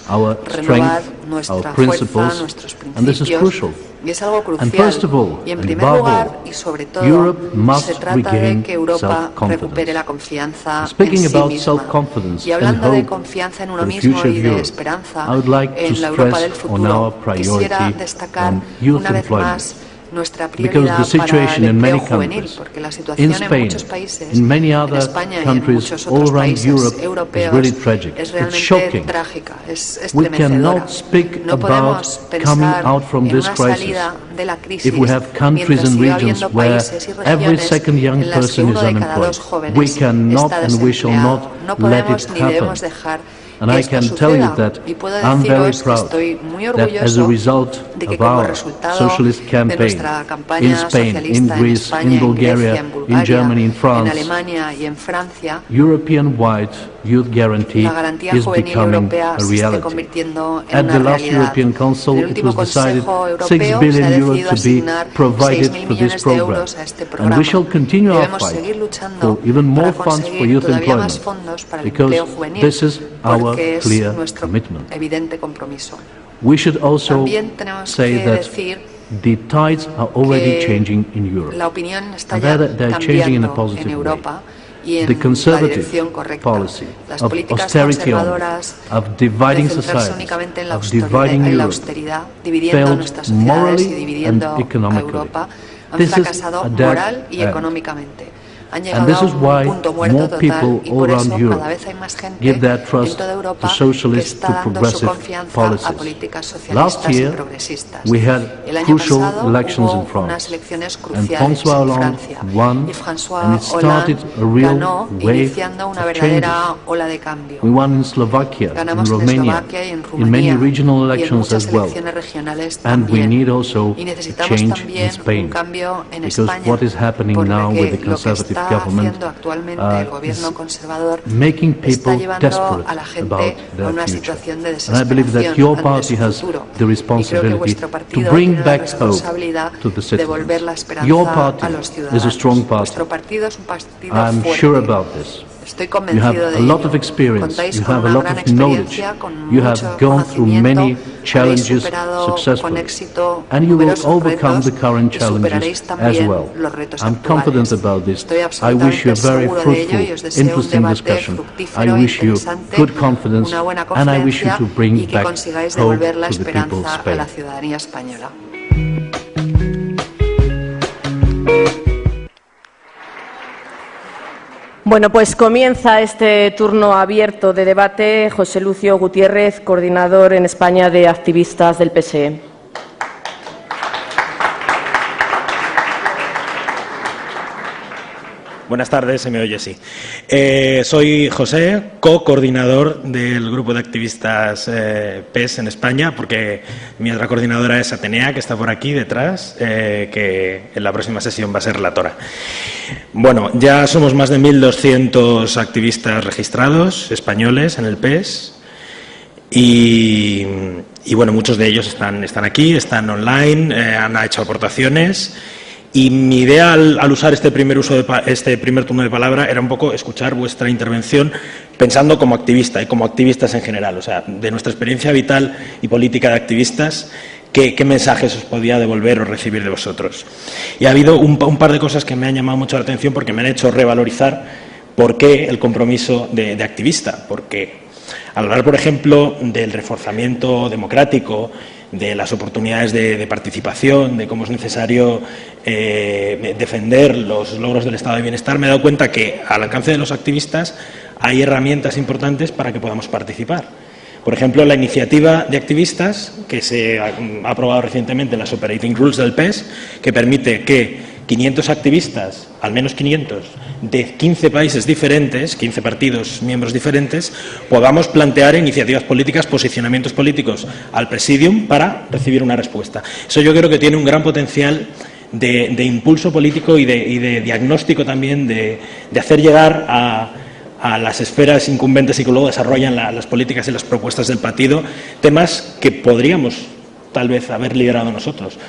Speaker 7: our strength, our principles, and this is crucial. And first of all, and above all, Europe must regain self-confidence. Speaking about self-confidence and hope for the future of Europe, I would like to stress on our priority on youth employment. Because the situation in many countries, in Spain, in many other countries all around Europe is really tragic. It's shocking. We cannot speak about coming out from this crisis if we have countries and regions where every second young person is unemployed. We cannot and we shall not let it happen. And I can tell you that I'm very proud that as a result of our socialist campaign,
Speaker 3: nuestra campaña
Speaker 7: in Spain, in
Speaker 3: socialista en
Speaker 7: Greece,
Speaker 3: España,
Speaker 7: in Bulgaria,
Speaker 3: Grecia, en
Speaker 7: in
Speaker 3: Bulgaria,
Speaker 7: Germany, in
Speaker 3: en
Speaker 7: France,
Speaker 3: Alemania y en Francia,
Speaker 7: European-wide youth guarantee
Speaker 3: la garantía
Speaker 7: is
Speaker 3: juvenil
Speaker 7: becoming
Speaker 3: europea
Speaker 7: a
Speaker 3: se está
Speaker 7: reality.
Speaker 3: convirtiendo en
Speaker 7: At
Speaker 3: una
Speaker 7: the last
Speaker 3: realidad.
Speaker 7: European Council,
Speaker 3: En el
Speaker 7: it
Speaker 3: último
Speaker 7: was decided
Speaker 3: Consejo
Speaker 7: 6
Speaker 3: Europeo se ha
Speaker 7: billion euros
Speaker 3: decidido
Speaker 7: to be
Speaker 3: asignar
Speaker 7: provided
Speaker 3: 6.000
Speaker 7: for this
Speaker 3: millones de
Speaker 7: program.
Speaker 3: euros a este
Speaker 7: And
Speaker 3: programa.
Speaker 7: we shall continue our
Speaker 3: Debemos
Speaker 7: fight
Speaker 3: seguir luchando
Speaker 7: for even more
Speaker 3: para
Speaker 7: funds for
Speaker 3: conseguir
Speaker 7: youth
Speaker 3: todavía más
Speaker 7: employment,
Speaker 3: fondos para el
Speaker 7: because
Speaker 3: empleo juvenil,
Speaker 7: this is our
Speaker 3: porque es
Speaker 7: clear
Speaker 3: nuestro
Speaker 7: commitment.
Speaker 3: evidente compromiso.
Speaker 7: We should also
Speaker 3: También tenemos
Speaker 7: say
Speaker 3: que
Speaker 7: that
Speaker 3: decir
Speaker 7: the tides are already
Speaker 3: que
Speaker 7: changing in Europe.
Speaker 3: la opinión está
Speaker 7: And
Speaker 3: ya
Speaker 7: they're changing in a
Speaker 3: cambiando
Speaker 7: positive
Speaker 3: en Europa y
Speaker 7: The
Speaker 3: en la
Speaker 7: conservative
Speaker 3: dirección correcta.
Speaker 7: policy
Speaker 3: Las
Speaker 7: of
Speaker 3: políticas
Speaker 7: austerity
Speaker 3: conservadoras
Speaker 7: of dividing
Speaker 3: de centrarse
Speaker 7: societies,
Speaker 3: únicamente en la
Speaker 7: of dividing
Speaker 3: austeridad,
Speaker 7: Europe,
Speaker 3: dividiendo
Speaker 7: failed
Speaker 3: nuestras sociedades y
Speaker 7: morally
Speaker 3: dividiendo
Speaker 7: and
Speaker 3: a
Speaker 7: economically.
Speaker 3: Europa, han
Speaker 7: This is
Speaker 3: fracasado
Speaker 7: a dead
Speaker 3: moral y
Speaker 7: end.
Speaker 3: económicamente. Han
Speaker 7: And
Speaker 3: llegado
Speaker 7: this
Speaker 3: a
Speaker 7: is
Speaker 3: un
Speaker 7: why
Speaker 3: punto muerto
Speaker 7: more
Speaker 3: total
Speaker 7: people
Speaker 3: y
Speaker 7: all
Speaker 3: por
Speaker 7: around
Speaker 3: eso
Speaker 7: Europe
Speaker 3: cada vez hay más gente
Speaker 7: give their
Speaker 3: en
Speaker 7: trust
Speaker 3: toda
Speaker 7: to
Speaker 3: Europa que
Speaker 7: socialist,
Speaker 3: está
Speaker 7: to
Speaker 3: dando su
Speaker 7: progressive
Speaker 3: confianza a
Speaker 7: policies.
Speaker 3: políticas
Speaker 7: Last
Speaker 3: socialistas y
Speaker 7: year,
Speaker 3: progresistas.
Speaker 7: we had
Speaker 3: El año
Speaker 7: crucial
Speaker 3: pasado
Speaker 7: elections
Speaker 3: hubo
Speaker 7: in France,
Speaker 3: unas elecciones
Speaker 7: and
Speaker 3: cruciales
Speaker 7: François
Speaker 3: en
Speaker 7: Hollande
Speaker 3: Francia
Speaker 7: won,
Speaker 3: y François
Speaker 7: and it started
Speaker 3: Hollande
Speaker 7: a real
Speaker 3: ganó
Speaker 7: wave
Speaker 3: iniciando una
Speaker 7: of
Speaker 3: verdadera
Speaker 7: changes.
Speaker 3: ola de cambio.
Speaker 7: We won in Slovakia, in
Speaker 3: Ganamos en
Speaker 7: Romania,
Speaker 3: Eslovaquia y en
Speaker 7: in
Speaker 3: Rumanía
Speaker 7: many regional
Speaker 3: y en
Speaker 7: elections
Speaker 3: muchas
Speaker 7: as well.
Speaker 3: elecciones regionales
Speaker 7: And we
Speaker 3: también.
Speaker 7: need also
Speaker 3: Y
Speaker 7: a
Speaker 3: necesitamos
Speaker 7: change in
Speaker 3: también
Speaker 7: Spain,
Speaker 3: un cambio en
Speaker 7: because
Speaker 3: España,
Speaker 7: what is happening
Speaker 3: porque
Speaker 7: now with the
Speaker 3: lo que
Speaker 7: conservative
Speaker 3: está
Speaker 7: government
Speaker 3: haciendo actualmente el gobierno
Speaker 7: is
Speaker 3: conservador
Speaker 7: making
Speaker 3: está
Speaker 7: people
Speaker 3: llevando
Speaker 7: desperate
Speaker 3: a la gente
Speaker 7: about
Speaker 3: a
Speaker 7: their
Speaker 3: una
Speaker 7: future.
Speaker 3: situación de
Speaker 7: And I believe that
Speaker 3: desesperación
Speaker 7: your
Speaker 3: ante
Speaker 7: party
Speaker 3: su
Speaker 7: has
Speaker 3: futuro.
Speaker 7: the
Speaker 3: Y creo que
Speaker 7: responsibility
Speaker 3: vuestro
Speaker 7: to
Speaker 3: partido
Speaker 7: bring
Speaker 3: tiene la
Speaker 7: back hope
Speaker 3: responsabilidad
Speaker 7: to the
Speaker 3: de devolver la
Speaker 7: citizens. Your
Speaker 3: esperanza
Speaker 7: party
Speaker 3: a los
Speaker 7: is a
Speaker 3: ciudadanos.
Speaker 7: strong party.
Speaker 3: Vuestro partido es un partido
Speaker 7: I'm
Speaker 3: fuerte.
Speaker 7: sure about this.
Speaker 3: Estoy
Speaker 7: You have
Speaker 3: convencido de
Speaker 7: a lot
Speaker 3: ello.
Speaker 7: of experience,
Speaker 3: Contáis
Speaker 7: you
Speaker 3: con
Speaker 7: have a
Speaker 3: una
Speaker 7: lot
Speaker 3: gran
Speaker 7: of knowledge,
Speaker 3: experiencia, con
Speaker 7: you
Speaker 3: mucho
Speaker 7: have gone through
Speaker 3: conocimiento,
Speaker 7: many
Speaker 3: habéis
Speaker 7: challenges
Speaker 3: superado con
Speaker 7: successfully,
Speaker 3: éxito
Speaker 7: and you will
Speaker 3: numerosos
Speaker 7: overcome
Speaker 3: retos
Speaker 7: the current
Speaker 3: y superaréis
Speaker 7: challenges as
Speaker 3: también
Speaker 7: well.
Speaker 3: los retos
Speaker 7: I'm
Speaker 3: actuales.
Speaker 7: confident about this.
Speaker 3: Estoy
Speaker 7: I wish you a
Speaker 3: absolutamente
Speaker 7: very
Speaker 3: seguro de ello
Speaker 7: fruitful,
Speaker 3: y os deseo un
Speaker 7: interesting
Speaker 3: debate
Speaker 7: discussion. I
Speaker 3: fructífero,
Speaker 7: wish you
Speaker 3: interesante,
Speaker 7: good confidence,
Speaker 3: una buena
Speaker 7: and I wish you
Speaker 3: conferencia
Speaker 7: to
Speaker 3: y
Speaker 7: bring
Speaker 3: que
Speaker 7: back
Speaker 3: consigáis
Speaker 7: hope
Speaker 3: devolver la
Speaker 7: to the people of
Speaker 3: esperanza a
Speaker 7: Spain.
Speaker 3: la ciudadanía española.
Speaker 1: Bueno, pues comienza este turno abierto de debate. José Lucio Gutiérrez, coordinador en España de activistas del PSE.
Speaker 8: Buenas tardes, se me oye, sí. Soy José, co-coordinador del grupo de activistas PES en España, porque mi otra coordinadora es Atenea, que está por aquí detrás, que en la próxima sesión va a ser relatora. Bueno, ya somos más de 1.200 activistas registrados españoles en el PES y bueno, muchos de ellos están aquí, están online, han hecho aportaciones. Y mi idea al usar este primer turno de palabra era un poco escuchar vuestra intervención pensando como activista y como activistas en general, o sea, de nuestra experiencia vital y política de activistas, qué mensajes os podía devolver o recibir de vosotros. Y ha habido un par de cosas que me han llamado mucho la atención porque me han hecho revalorizar por qué el compromiso de activista, porque al hablar, por ejemplo, del reforzamiento democrático, de las oportunidades de participación, de cómo es necesario defender los logros del estado de bienestar, me he dado cuenta que al alcance de los activistas hay herramientas importantes para que podamos participar. Por ejemplo, la iniciativa de activistas que se ha aprobado recientemente en las Operating Rules del PES, que permite que 500 activistas, al menos 500, de 15 países diferentes, 15 partidos miembros diferentes, podamos plantear iniciativas políticas, posicionamientos políticos al Presidium para recibir una respuesta. Eso yo creo que tiene un gran potencial de impulso político y de diagnóstico también, de hacer llegar a las esferas incumbentes y que luego desarrollan las políticas y las propuestas del partido, temas que podríamos tal vez haber liderado nosotros.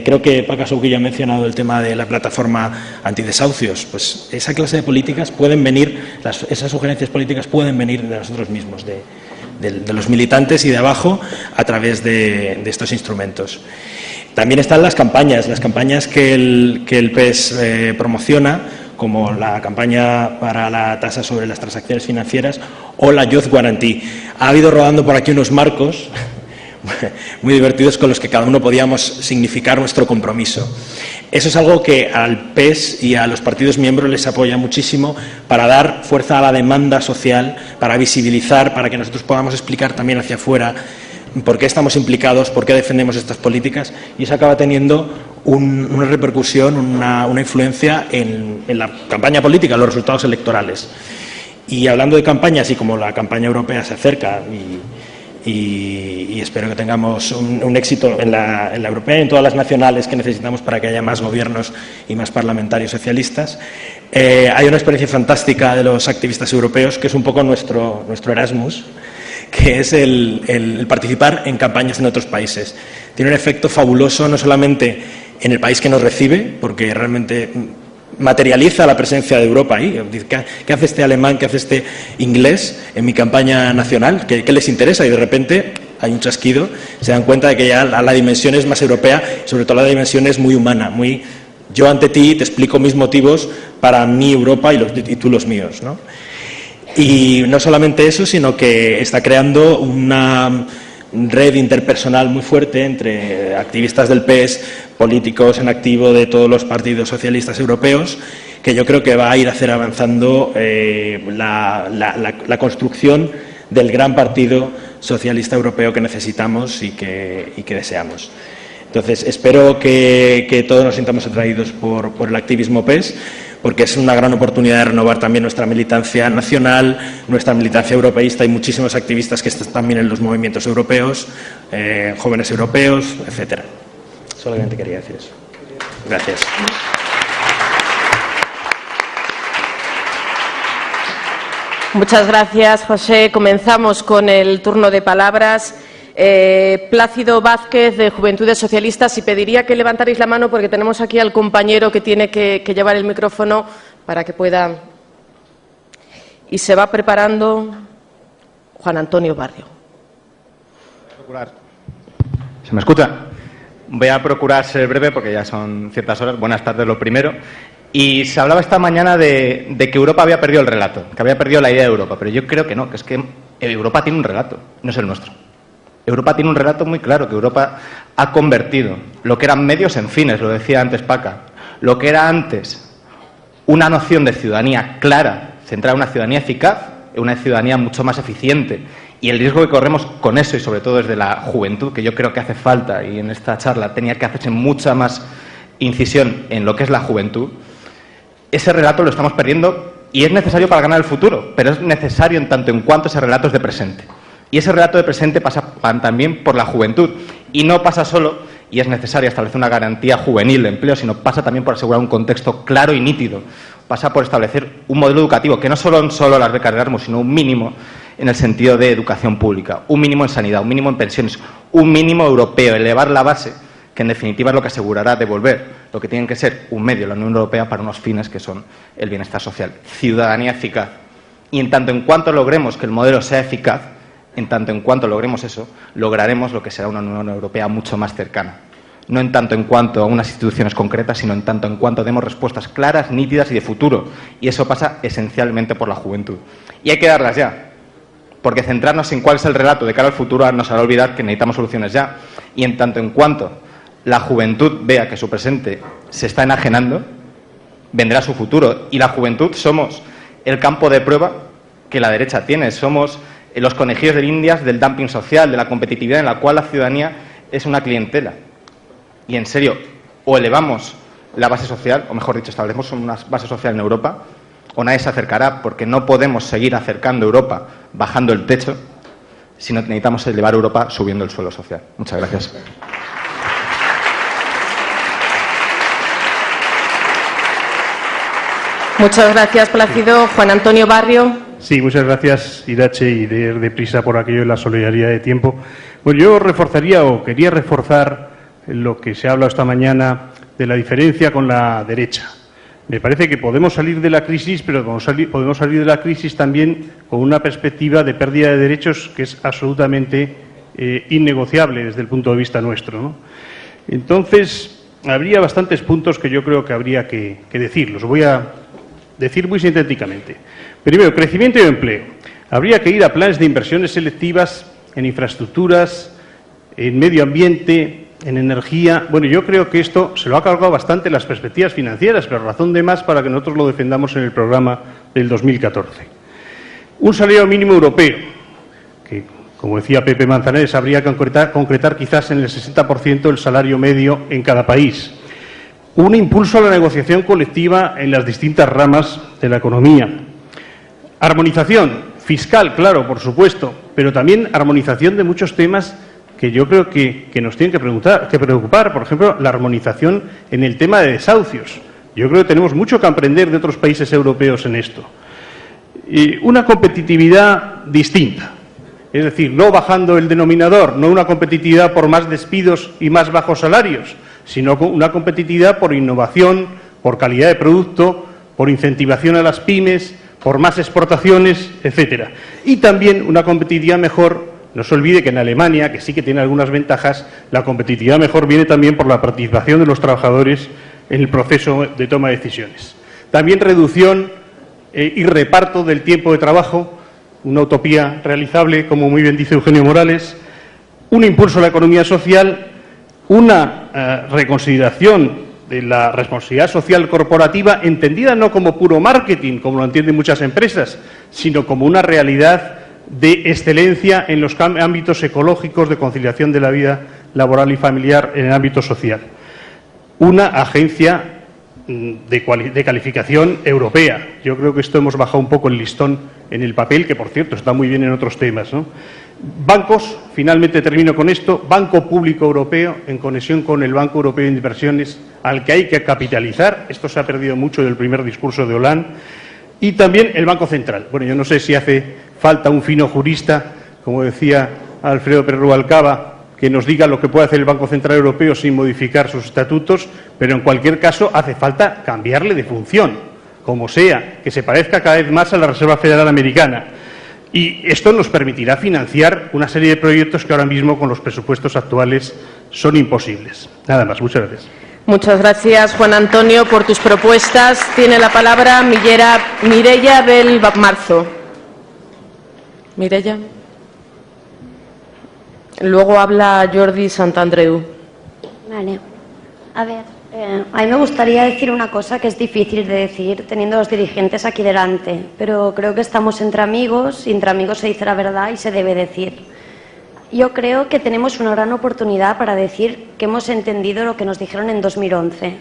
Speaker 8: Creo que Paca Souqui ya ha mencionado el tema de la plataforma antidesahucios. Pues esa clase de políticas pueden venir, esas sugerencias políticas pueden venir de nosotros mismos, de los militantes y de abajo a través de estos instrumentos. También están las campañas que el PES promociona, como la campaña para la tasa sobre las transacciones financieras o la Youth Guarantee. Ha habido rodando por aquí unos marcos muy divertidos con los que cada uno podíamos significar nuestro compromiso. Eso es algo que al PES y a los partidos miembros les apoya muchísimo para dar fuerza a la demanda social, para visibilizar, para que nosotros podamos explicar también hacia afuera por qué estamos implicados, por qué defendemos estas políticas, y eso acaba teniendo una repercusión, una influencia en la campaña política, en los resultados electorales. Y hablando de campañas, y como la campaña europea se acerca y y espero que tengamos un éxito en la europea y en todas las nacionales que necesitamos para que haya más gobiernos y más parlamentarios socialistas. Hay una experiencia fantástica de los activistas europeos, que es un poco nuestro Erasmus, que es el participar en campañas en otros países. Tiene un efecto fabuloso no solamente en el país que nos recibe, porque realmente materializa la presencia de Europa ahí. ¿Qué hace este alemán, qué hace este inglés en mi campaña nacional? ¿Qué les interesa? Y de repente hay un chasquido, se dan cuenta de que ya la dimensión es más europea, sobre todo la dimensión es muy humana, muy yo ante ti te explico mis motivos para mi Europa y tú los míos, ¿no? Y no solamente eso, sino que está creando una red interpersonal muy fuerte entre activistas del PES, políticos en activo de todos los partidos socialistas europeos, que yo creo que va a ir a hacer avanzando la construcción del gran partido socialista europeo que necesitamos y que deseamos. Entonces, espero que todos nos sintamos atraídos por el activismo PES, porque es una gran oportunidad de renovar también nuestra militancia nacional, nuestra militancia europeísta. Hay muchísimos activistas que están también en los movimientos europeos, jóvenes europeos, etcétera. Solamente quería decir eso. Gracias.
Speaker 1: Muchas gracias, José. Comenzamos con el turno de palabras. Plácido Vázquez, de Juventudes Socialistas, y pediría que levantarais la mano porque tenemos aquí al compañero que tiene que llevar el micrófono para que pueda. Y se va preparando Juan Antonio Barrio.
Speaker 9: ¿Se me escucha? Voy a procurar ser breve porque ya son ciertas horas. Buenas tardes, lo primero. Y se hablaba esta mañana de que Europa había perdido el relato, que había perdido la idea de Europa, pero yo creo que no, que es que Europa tiene un relato, no es el nuestro. Europa tiene un relato muy claro, que Europa ha convertido lo que eran medios en fines, lo decía antes Paca, lo que era antes una noción de ciudadanía clara, centrada en una ciudadanía eficaz, en una ciudadanía mucho más eficiente. Y el riesgo que corremos con eso, y sobre todo desde la juventud, que yo creo que hace falta, y en esta charla tenía que hacerse mucha más incisión en lo que es la juventud, ese relato lo estamos perdiendo y es necesario para ganar el futuro, pero es necesario en tanto en cuanto ese relato es de presente. Y ese relato de presente pasa también por la juventud. Y no pasa solo, y es necesario establecer una garantía juvenil de empleo, sino pasa también por asegurar un contexto claro y nítido. Pasa por establecer un modelo educativo que no son solo las becas de Erasmus, sino un mínimo en el sentido de educación pública, un mínimo en sanidad, un mínimo en pensiones, un mínimo europeo, elevar la base, que en definitiva es lo que asegurará devolver lo que tiene que ser un medio, la Unión Europea, para unos fines que son el bienestar social. Ciudadanía eficaz. Y en tanto en cuanto logremos que el modelo sea eficaz, en tanto en cuanto logremos eso, lograremos lo que será una Unión Europea mucho más cercana. No en tanto en cuanto a unas instituciones concretas, sino en tanto en cuanto demos respuestas claras, nítidas y de futuro. Y eso pasa esencialmente por la juventud. Y hay que darlas ya, porque centrarnos en cuál es el relato de cara al futuro nos hará olvidar que necesitamos soluciones ya. Y en tanto en cuanto la juventud vea que su presente se está enajenando, vendrá su futuro. Y la juventud somos el campo de prueba que la derecha tiene. Somos los conejillos de indias del dumping social, de la competitividad en la cual la ciudadanía es una clientela. Y en serio, o elevamos la base social, o mejor dicho, establecemos una base social en Europa, o nadie se acercará, porque no podemos seguir acercando Europa bajando el techo, sino que necesitamos elevar Europa subiendo el suelo social. Muchas gracias.
Speaker 1: Muchas gracias, Plácido. Juan Antonio Barrio.
Speaker 10: Sí, muchas gracias, Irache, y de ir deprisa por aquello de la solidaridad de tiempo. Bueno, yo reforzaría o quería reforzar lo que se ha hablado esta mañana de la diferencia con la derecha. Me parece que podemos salir de la crisis, pero podemos salir de la crisis también con una perspectiva de pérdida de derechos que es absolutamente innegociable desde el punto de vista nuestro, ¿no? Entonces, habría bastantes puntos que yo creo que habría que decir. Los voy a decir muy sintéticamente. Primero, crecimiento y empleo. Habría que ir a planes de inversiones selectivas en infraestructuras, en medio ambiente, en energía. Bueno, yo creo que esto se lo ha cargado bastante las perspectivas financieras, pero razón de más para que nosotros lo defendamos en el programa del 2014. Un salario mínimo europeo, que, como decía Pepe Manzanares, habría que concretar quizás en el 60% el salario medio en cada país. Un impulso a la negociación colectiva en las distintas ramas de la economía. Armonización, Fiscal, claro, por supuesto, pero también armonización de muchos temas que yo creo que nos tienen que preocupar. Por ejemplo, la armonización en el tema de desahucios. Yo creo que tenemos mucho que aprender de otros países europeos en esto. Y una competitividad distinta. Es decir, no bajando el denominador, no una competitividad por más despidos y más bajos salarios, sino una competitividad por innovación, por calidad de producto, por incentivación a las pymes, por más exportaciones, etcétera. Y también una competitividad mejor, no se olvide que en Alemania, que sí que tiene algunas ventajas, la competitividad mejor viene también por la participación de los trabajadores en el proceso de toma de decisiones. También reducción y reparto del tiempo de trabajo, una utopía realizable, como muy bien dice Eugenio Morales, un impulso a la economía social, una reconsideración de la responsabilidad social corporativa, entendida no como puro marketing, como lo entienden muchas empresas, sino como una realidad de excelencia en los ámbitos ecológicos de conciliación de la vida laboral y familiar en el ámbito social. Una agencia de calificación europea. Yo creo que esto hemos bajado un poco el listón en el papel, que por cierto está muy bien en otros temas, ¿no? Bancos, finalmente termino con esto, Banco Público Europeo en conexión con el Banco Europeo de Inversiones, al que hay que capitalizar. Esto se ha perdido mucho del primer discurso de Hollande. Y también el Banco Central. Bueno, yo no sé si hace falta un fino jurista, como decía Alfredo Pérez Rubalcaba, que nos diga lo que puede hacer el Banco Central Europeo sin modificar sus estatutos, pero en cualquier caso hace falta cambiarle de función, como sea, que se parezca cada vez más a la Reserva Federal Americana. Y esto nos permitirá financiar una serie de proyectos que ahora mismo con los presupuestos actuales son imposibles. Nada más, muchas gracias.
Speaker 1: Muchas gracias, Juan Antonio, por tus propuestas. Tiene la palabra Mireia Bel Marzo. Mireia. Luego habla Jordi Santandreu.
Speaker 11: Vale. A ver, a mí me gustaría decir una cosa que es difícil de decir teniendo a los dirigentes aquí delante, pero creo que estamos entre amigos y entre amigos se dice la verdad y se debe decir. Yo creo que tenemos una gran oportunidad para decir que hemos entendido lo que nos dijeron en 2011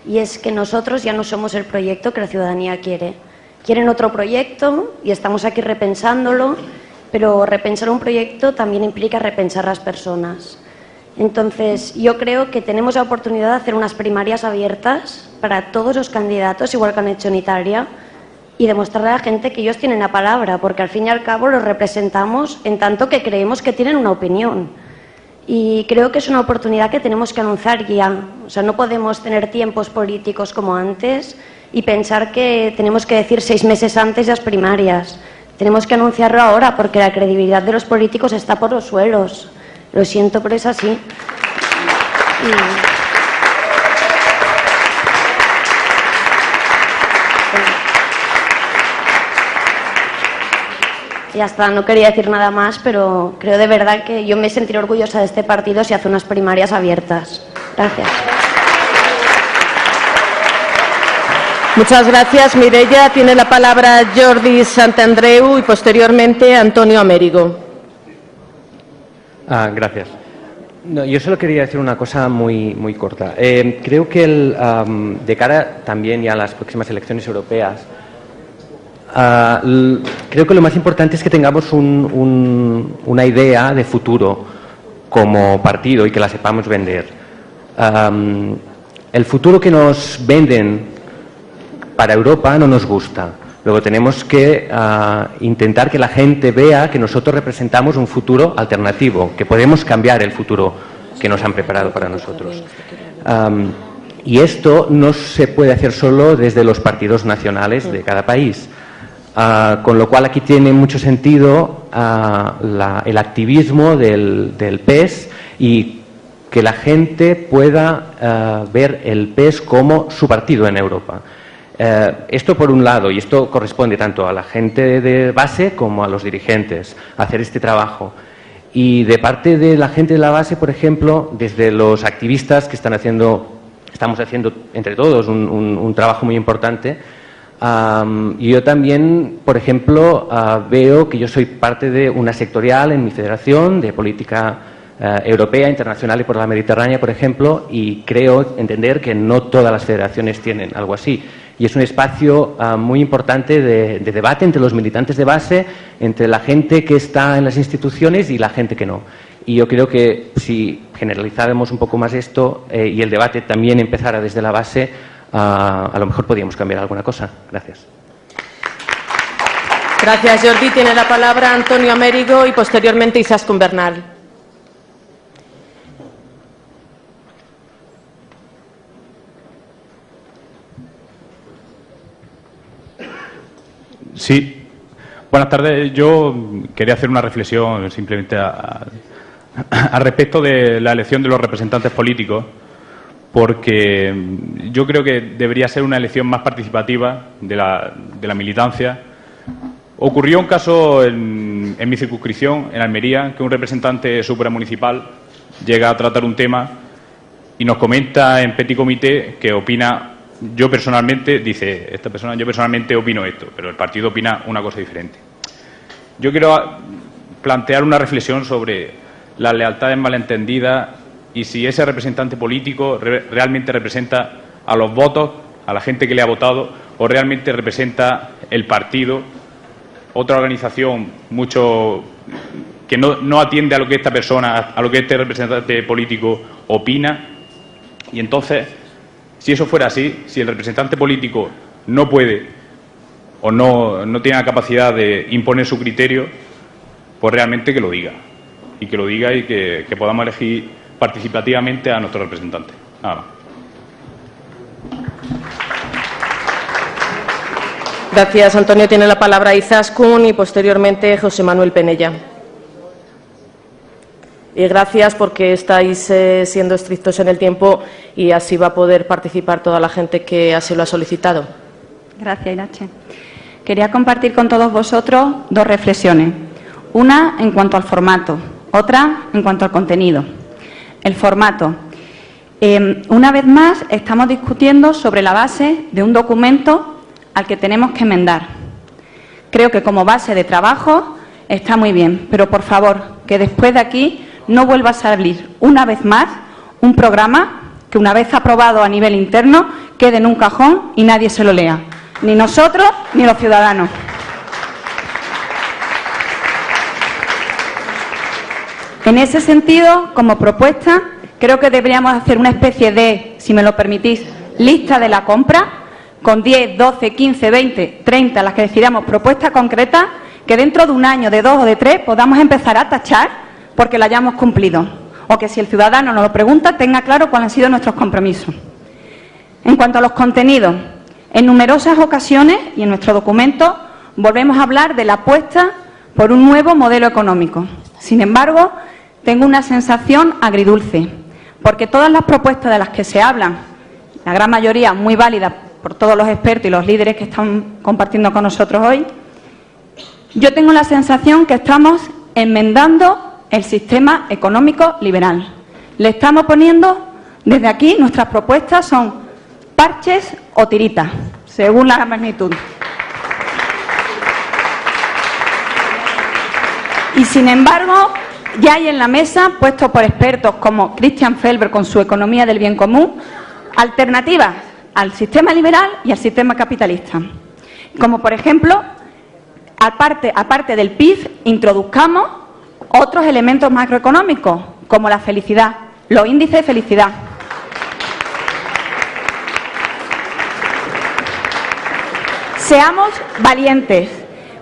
Speaker 11: y es que nosotros ya no somos el proyecto que la ciudadanía quiere. Quieren otro proyecto y estamos aquí repensándolo, pero repensar un proyecto también implica repensar las personas. Entonces, yo creo que tenemos la oportunidad de hacer unas primarias abiertas para todos los candidatos, igual que han hecho en Italia, y demostrarle a la gente que ellos tienen la palabra, porque al fin y al cabo los representamos en tanto que creemos que tienen una opinión. Y creo que es una oportunidad que tenemos que anunciar ya. O sea, no podemos tener tiempos políticos como antes y pensar que tenemos que decir 6 meses antes de las primarias. Tenemos que anunciarlo ahora porque la credibilidad de los políticos está por los suelos. Lo siento, pero es así. Ya está, no quería decir nada más, pero creo de verdad que yo me sentiré orgullosa de este partido si hace unas primarias abiertas. Gracias.
Speaker 1: Muchas gracias, Mireia. Tiene la palabra Jordi Santandreu y posteriormente Antonio Amérigo.
Speaker 12: Gracias. No, yo solo quería decir una cosa muy corta. Creo que de cara también ya a las próximas elecciones europeas, creo que lo más importante es que tengamos una idea de futuro como partido y que la sepamos vender. El futuro que nos venden para Europa no nos gusta. Luego tenemos que intentar que la gente vea que nosotros representamos un futuro alternativo, que podemos cambiar el futuro que nos han preparado para nosotros. Y esto no se puede hacer solo desde los partidos nacionales de cada país. Con lo cual aquí tiene mucho sentido el activismo del PES y que la gente pueda ver el PES como su partido en Europa. Esto por un lado, y esto corresponde tanto a la gente de base como a los dirigentes, hacer este trabajo. Y de parte de la gente de la base, por ejemplo, desde los activistas que estamos haciendo entre todos un trabajo muy importante. Yo también, por ejemplo, veo que yo soy parte de una sectorial en mi federación de política europea, internacional y por la Mediterránea, por ejemplo, y creo entender que no todas las federaciones tienen algo así. Y es un espacio muy importante de debate entre los militantes de base, entre la gente que está en las instituciones y la gente que no. Y yo creo que si generalizáramos un poco más esto y el debate también empezara desde la base, a lo mejor podríamos cambiar alguna cosa. Gracias.
Speaker 1: Gracias, Jordi. Tiene la palabra Antonio Amérigo y posteriormente Izaskun Bernal.
Speaker 13: Sí. Buenas tardes. Yo quería hacer una reflexión simplemente al respecto de la elección de los representantes políticos, porque yo creo que debería ser una elección más participativa de la militancia. Ocurrió un caso en mi circunscripción, en Almería, que un representante supramunicipal llega a tratar un tema y nos comenta en petit comité que opina, yo personalmente, dice esta persona, yo personalmente opino esto, pero el partido opina una cosa diferente. Yo quiero plantear una reflexión sobre las lealtades malentendidas y si ese representante político realmente representa a los votos, a la gente que le ha votado, o realmente representa el partido, otra organización que no atiende a lo que esta persona, a lo que este representante político opina. Y entonces, si eso fuera así, si el representante político no puede o no tiene la capacidad de imponer su criterio, pues realmente que lo diga. Y que lo diga y que podamos elegir participativamente a nuestro representante. Nada más.
Speaker 1: Gracias, Antonio. Tiene la palabra Izaskun y posteriormente José Manuel Penella. Y gracias porque estáis siendo estrictos en el tiempo y así va a poder participar toda la gente que así lo ha solicitado.
Speaker 14: Gracias, Irache. Quería compartir con todos vosotros dos reflexiones. Una en cuanto al formato, otra en cuanto al contenido. El formato. Una vez más estamos discutiendo sobre la base de un documento al que tenemos que enmendar. Creo que como base de trabajo está muy bien, pero por favor, que después de aquí no vuelva a salir una vez más un programa que una vez aprobado a nivel interno quede en un cajón y nadie se lo lea, ni nosotros ni los ciudadanos. En ese sentido, como propuesta, creo que deberíamos hacer una especie de, si me lo permitís, lista de la compra, con 10, 12, 15, 20, 30, las que decidamos, propuestas concretas, que dentro de un año, de 2 o de 3, podamos empezar a tachar porque la hayamos cumplido. O que si el ciudadano nos lo pregunta, tenga claro cuáles han sido nuestros compromisos. En cuanto a los contenidos, en numerosas ocasiones, y en nuestro documento, volvemos a hablar de la apuesta por un nuevo modelo económico. Sin embargo, tengo una sensación agridulce, porque todas las propuestas de las que se hablan, la gran mayoría muy válidas por todos los expertos y los líderes que están compartiendo con nosotros hoy, yo tengo la sensación que estamos enmendando el sistema económico liberal. Le estamos poniendo, desde aquí, nuestras propuestas son parches o tiritas, según la magnitud. Y sin embargo, ya hay en la mesa, puesto por expertos como Christian Felber con su economía del bien común, alternativas al sistema liberal y al sistema capitalista. Como por ejemplo, aparte del PIB, introduzcamos otros elementos macroeconómicos, como la felicidad, los índices de felicidad. Seamos valientes,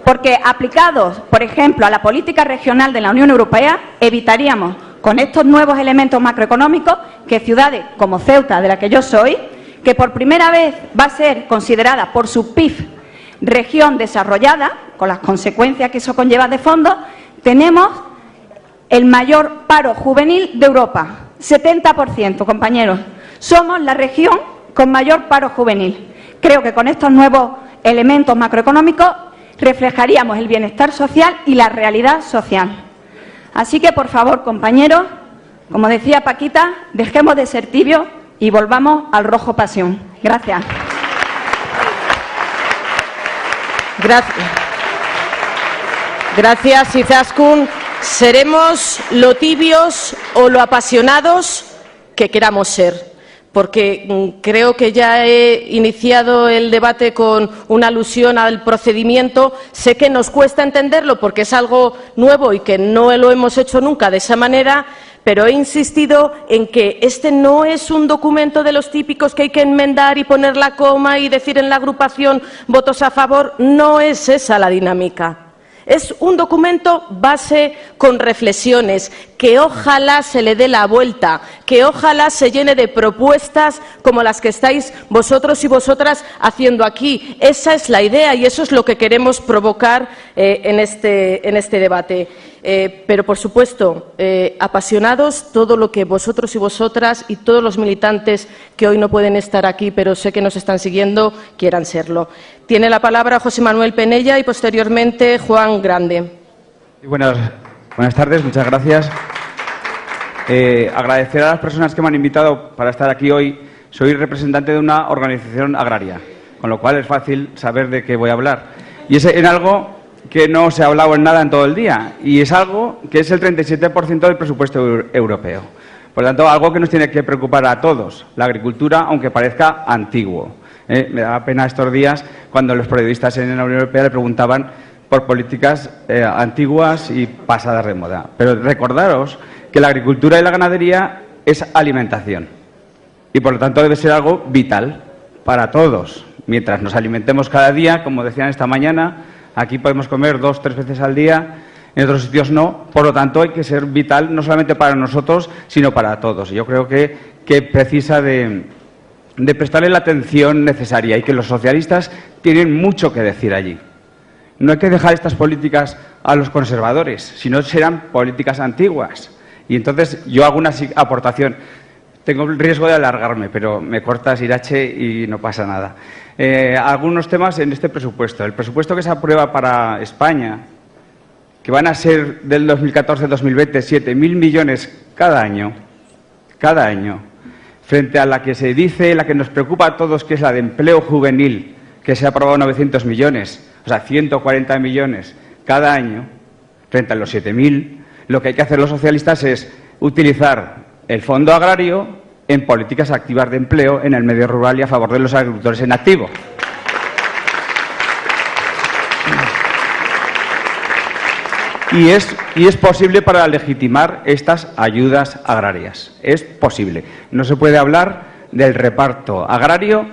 Speaker 14: porque aplicados, por ejemplo, a la política regional de la Unión Europea, evitaríamos, con estos nuevos elementos macroeconómicos, que ciudades como Ceuta, de la que yo soy, que por primera vez va a ser considerada por su PIB región desarrollada, con las consecuencias que eso conlleva de fondo, tenemos el mayor paro juvenil de Europa, 70%, compañeros. Somos la región con mayor paro juvenil. Creo que con estos nuevos elementos macroeconómicos reflejaríamos el bienestar social y la realidad social. Así que, por favor, compañeros, como decía Paquita, dejemos de ser tibios y volvamos al rojo pasión. Gracias.
Speaker 1: Gracias, Izaskun. Seremos lo tibios o lo apasionados que queramos ser, porque creo que ya he iniciado el debate con una alusión al procedimiento. Sé que nos cuesta entenderlo porque es algo nuevo y que no lo hemos hecho nunca de esa manera, pero he insistido en que este no es un documento de los típicos que hay que enmendar y poner la coma y decir en la agrupación votos a favor. No es esa la dinámica. Es un documento base con reflexiones, que ojalá se le dé la vuelta, que ojalá se llene de propuestas como las que estáis vosotros y vosotras haciendo aquí. Esa es la idea y eso es lo que queremos provocar en este debate. Pero, por supuesto, apasionados todo lo que vosotros y vosotras y todos los militantes que hoy no pueden estar aquí, pero sé que nos están siguiendo, quieran serlo. Tiene la palabra José Manuel Penella y, posteriormente, Juan Grande.
Speaker 15: Buenas tardes, muchas gracias. Agradecer a las personas que me han invitado para estar aquí hoy. Soy representante de una organización agraria, con lo cual es fácil saber de qué voy a hablar. Y es en algo que no se ha hablado en nada en todo el día, y es algo que es el 37% del presupuesto europeo. Por lo tanto, algo que nos tiene que preocupar a todos, la agricultura, aunque parezca antiguo. Me da pena estos días cuando los periodistas en la Unión Europea le preguntaban por políticas antiguas y pasadas de moda. Pero recordaros que la agricultura y la ganadería es alimentación, y por lo tanto debe ser algo vital para todos. Mientras nos alimentemos cada día, como decían esta mañana, aquí podemos comer 2 o 3 veces al día, en otros sitios no. Por lo tanto, hay que ser vital no solamente para nosotros, sino para todos. Yo creo que precisa de prestarle la atención necesaria y que los socialistas tienen mucho que decir allí. No hay que dejar estas políticas a los conservadores, si no serán políticas antiguas. Y entonces yo hago una aportación. Tengo el riesgo de alargarme, pero me cortas, Irache, y no pasa nada. Algunos temas en este presupuesto. El presupuesto que se aprueba para España, que van a ser del 2014-2020 7.000 millones cada año, frente a la que se dice, la que nos preocupa a todos, que es la de empleo juvenil, que se ha aprobado 900 millones, o sea, 140 millones cada año, frente a los 7.000, lo que hay que hacer los socialistas es utilizar el Fondo Agrario en políticas activas de empleo en el medio rural y a favor de los agricultores en activo. Y es posible para legitimar estas ayudas agrarias. Es posible. No se puede hablar del reparto agrario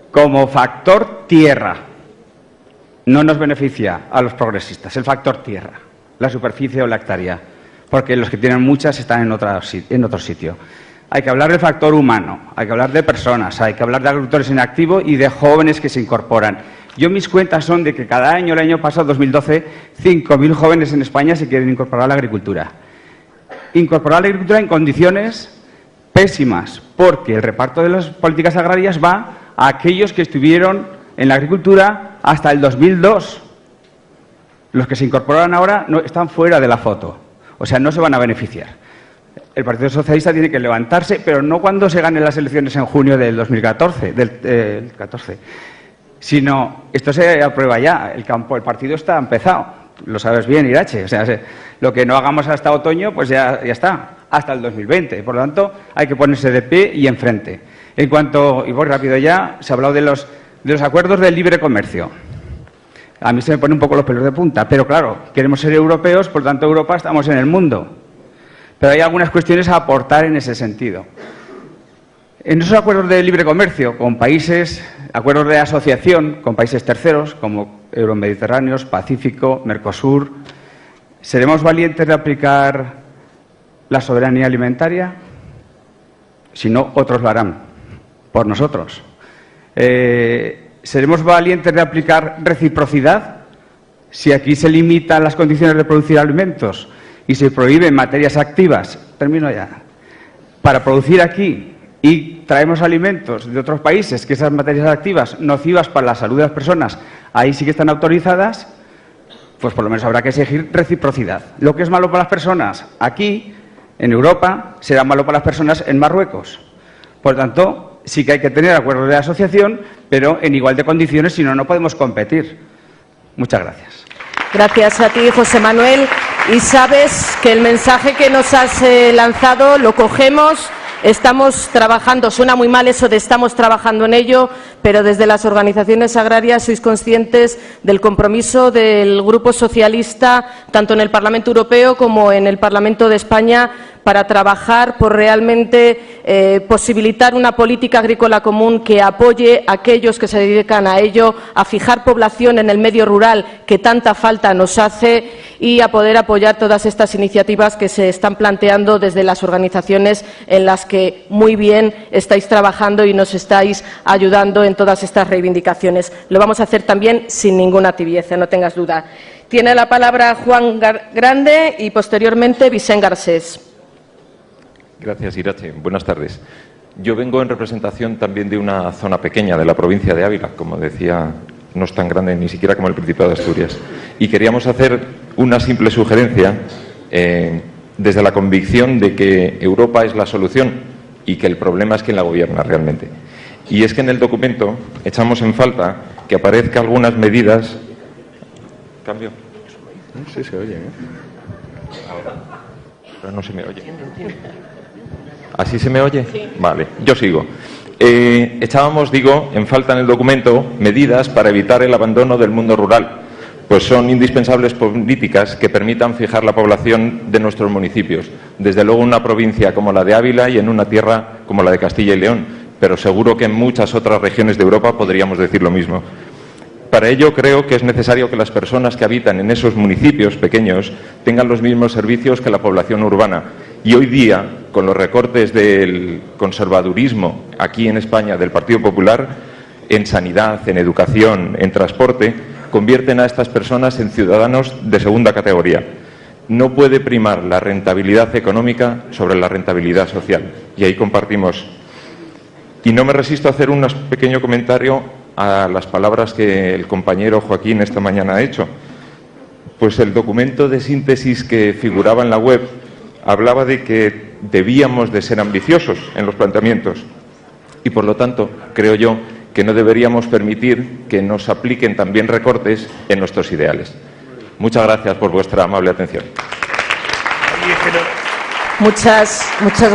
Speaker 15: como factor tierra. No nos beneficia a los progresistas el factor tierra, la superficie o la hectárea, porque los que tienen muchas están en otro sitio. Hay que hablar del factor humano, hay que hablar de personas, hay que hablar de agricultores en activo y de jóvenes que se incorporan. Mis cuentas son de que cada año, el año pasado, 2012, 5.000 jóvenes en España se quieren incorporar a la agricultura. Incorporar a la agricultura en condiciones pésimas, porque el reparto de las políticas agrarias va a aquellos que estuvieron en la agricultura hasta el 2002. Los que se incorporan ahora no están fuera de la foto, o sea, no se van a beneficiar. El Partido Socialista tiene que levantarse, pero no cuando se ganen las elecciones en junio del 2014, sino esto se aprueba ya, el partido está empezado, lo sabes bien, Irache, o sea, lo que no hagamos hasta otoño, pues ya está, hasta el 2020, por lo tanto hay que ponerse de pie y enfrente. En cuanto, y voy rápido ya, se ha hablado de los acuerdos de libre comercio. A mí se me ponen un poco los pelos de punta, pero claro, queremos ser europeos, por tanto Europa estamos en el mundo. Pero hay algunas cuestiones a aportar en ese sentido. En esos acuerdos de libre comercio con países, acuerdos de asociación con países terceros como euromediterráneos, Pacífico, Mercosur, ¿seremos valientes de aplicar la soberanía alimentaria? Si no, otros lo harán por nosotros. ¿Seremos valientes de aplicar reciprocidad? Si aquí se limitan las condiciones de producir alimentos y se prohíben materias activas, termino ya, para producir aquí y traemos alimentos de otros países que esas materias activas nocivas para la salud de las personas, ahí sí que están autorizadas, pues por lo menos habrá que exigir reciprocidad. Lo que es malo para las personas aquí, en Europa, será malo para las personas en Marruecos. Por lo tanto, sí que hay que tener acuerdos de asociación, pero en igual de condiciones, si no, no podemos competir. Muchas gracias.
Speaker 1: Gracias a ti, José Manuel. Y sabes que el mensaje que nos has lanzado lo cogemos Estamos trabajando, suena muy mal eso de estamos trabajando en ello, pero desde las organizaciones agrarias sois conscientes del compromiso del Grupo Socialista, tanto en el Parlamento Europeo como en el Parlamento de España, para trabajar por realmente posibilitar una política agrícola común que apoye a aquellos que se dedican a ello, a fijar población en el medio rural que tanta falta nos hace y a poder apoyar todas estas iniciativas que se están planteando desde las organizaciones en las que muy bien estáis trabajando y nos estáis ayudando en todas estas reivindicaciones. Lo vamos a hacer también sin ninguna tibieza, no tengas duda. Tiene la palabra Juan Grande y posteriormente Vicent Garcés.
Speaker 16: Gracias, Irache. Buenas tardes. Yo vengo en representación también de una zona pequeña de la provincia de Ávila, como decía, no es tan grande ni siquiera como el Principado de Asturias. Y queríamos hacer una simple sugerencia desde la convicción de que Europa es la solución y que el problema es quien la gobierna realmente. Y es que en el documento echamos en falta que aparezcan algunas medidas. ¿Cambio? Sí se oye, Pero no se me oye. ¿Así se me oye? Sí. Vale, yo sigo. Echábamos, en falta en el documento medidas para evitar el abandono del mundo rural, pues son indispensables políticas que permitan fijar la población de nuestros municipios, desde luego en una provincia como la de Ávila y en una tierra como la de Castilla y León, pero seguro que en muchas otras regiones de Europa podríamos decir lo mismo. Para ello creo que es necesario que las personas que habitan en esos municipios pequeños tengan los mismos servicios que la población urbana. Y hoy día, con los recortes del conservadurismo aquí en España del Partido Popular, en sanidad, en educación, en transporte, convierten a estas personas en ciudadanos de segunda categoría. No puede primar la rentabilidad económica sobre la rentabilidad social. Y ahí compartimos. Y no me resisto a hacer un pequeño comentario a las palabras que el compañero Joaquín esta mañana ha hecho. Pues el documento de síntesis que figuraba en la web hablaba de que debíamos de ser ambiciosos en los planteamientos y, por lo tanto, creo yo que no deberíamos permitir que nos apliquen también recortes en nuestros ideales. Muchas gracias por vuestra amable atención.
Speaker 1: Muchas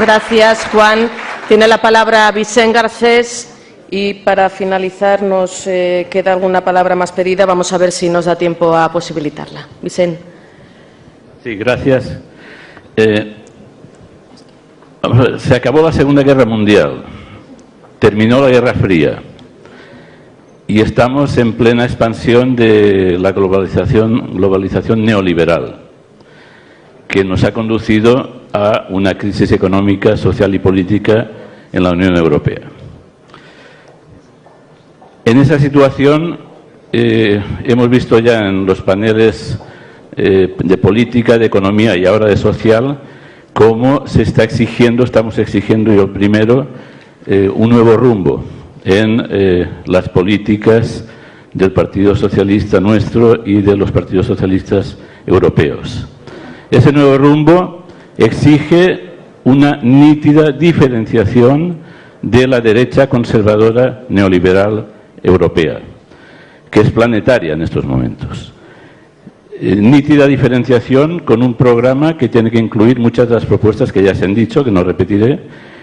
Speaker 1: gracias, Juan. Tiene la palabra Vicent Garcés y para finalizar nos queda alguna palabra más pedida. Vamos a ver si nos da tiempo a posibilitarla. Vicent.
Speaker 17: Sí, gracias. Se acabó la Segunda Guerra Mundial, terminó la Guerra Fría y estamos en plena expansión de la globalización neoliberal, que nos ha conducido a una crisis económica, social y política en la Unión Europea. En esa situación hemos visto ya en los paneles de política, de economía y ahora de social, cómo se está exigiendo, estamos exigiendo yo primero, un nuevo rumbo en las políticas del Partido Socialista nuestro y de los partidos socialistas europeos. Ese nuevo rumbo exige una nítida diferenciación de la derecha conservadora neoliberal europea, que es planetaria en estos momentos. Nítida diferenciación con un programa que tiene que incluir muchas de las propuestas que ya se han dicho, que no repetiré,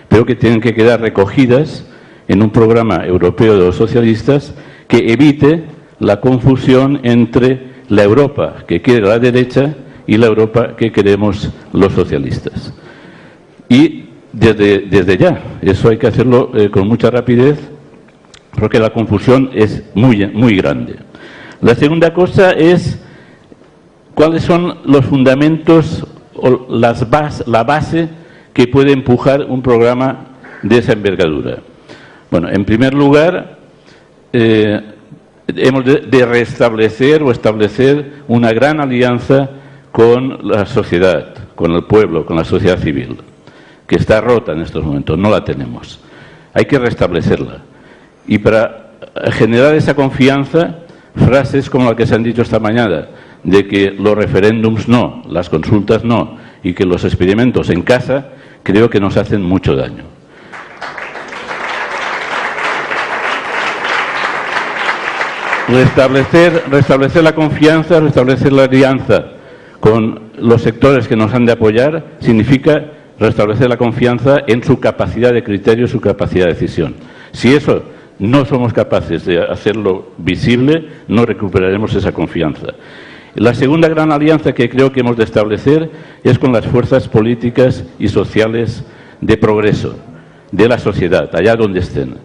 Speaker 17: pero que tienen que quedar recogidas en un programa europeo de los socialistas que evite la confusión entre la Europa que quiere la derecha y la Europa que queremos los socialistas. Y desde ya, eso hay que hacerlo con mucha rapidez, porque la confusión es muy grande. La segunda cosa es cuáles son los fundamentos o la base que puede empujar un programa de esa envergadura. Bueno, en primer lugar, hemos de restablecer o establecer una gran alianza con la sociedad, con el pueblo, con la sociedad civil, que está rota en estos momentos, no la tenemos. Hay que restablecerla. Y para generar esa confianza, frases como la que se han dicho esta mañana, de que los referéndums no, las consultas no, y que los experimentos en casa, creo que nos hacen mucho daño. Restablecer la confianza, restablecer la alianza con los sectores que nos han de apoyar, significa restablecer la confianza en su capacidad de criterio, su capacidad de decisión. Si eso no somos capaces de hacerlo visible, no recuperaremos esa confianza. La segunda gran alianza que creo que hemos de establecer es con las fuerzas políticas y sociales de progreso de la sociedad, allá donde estén.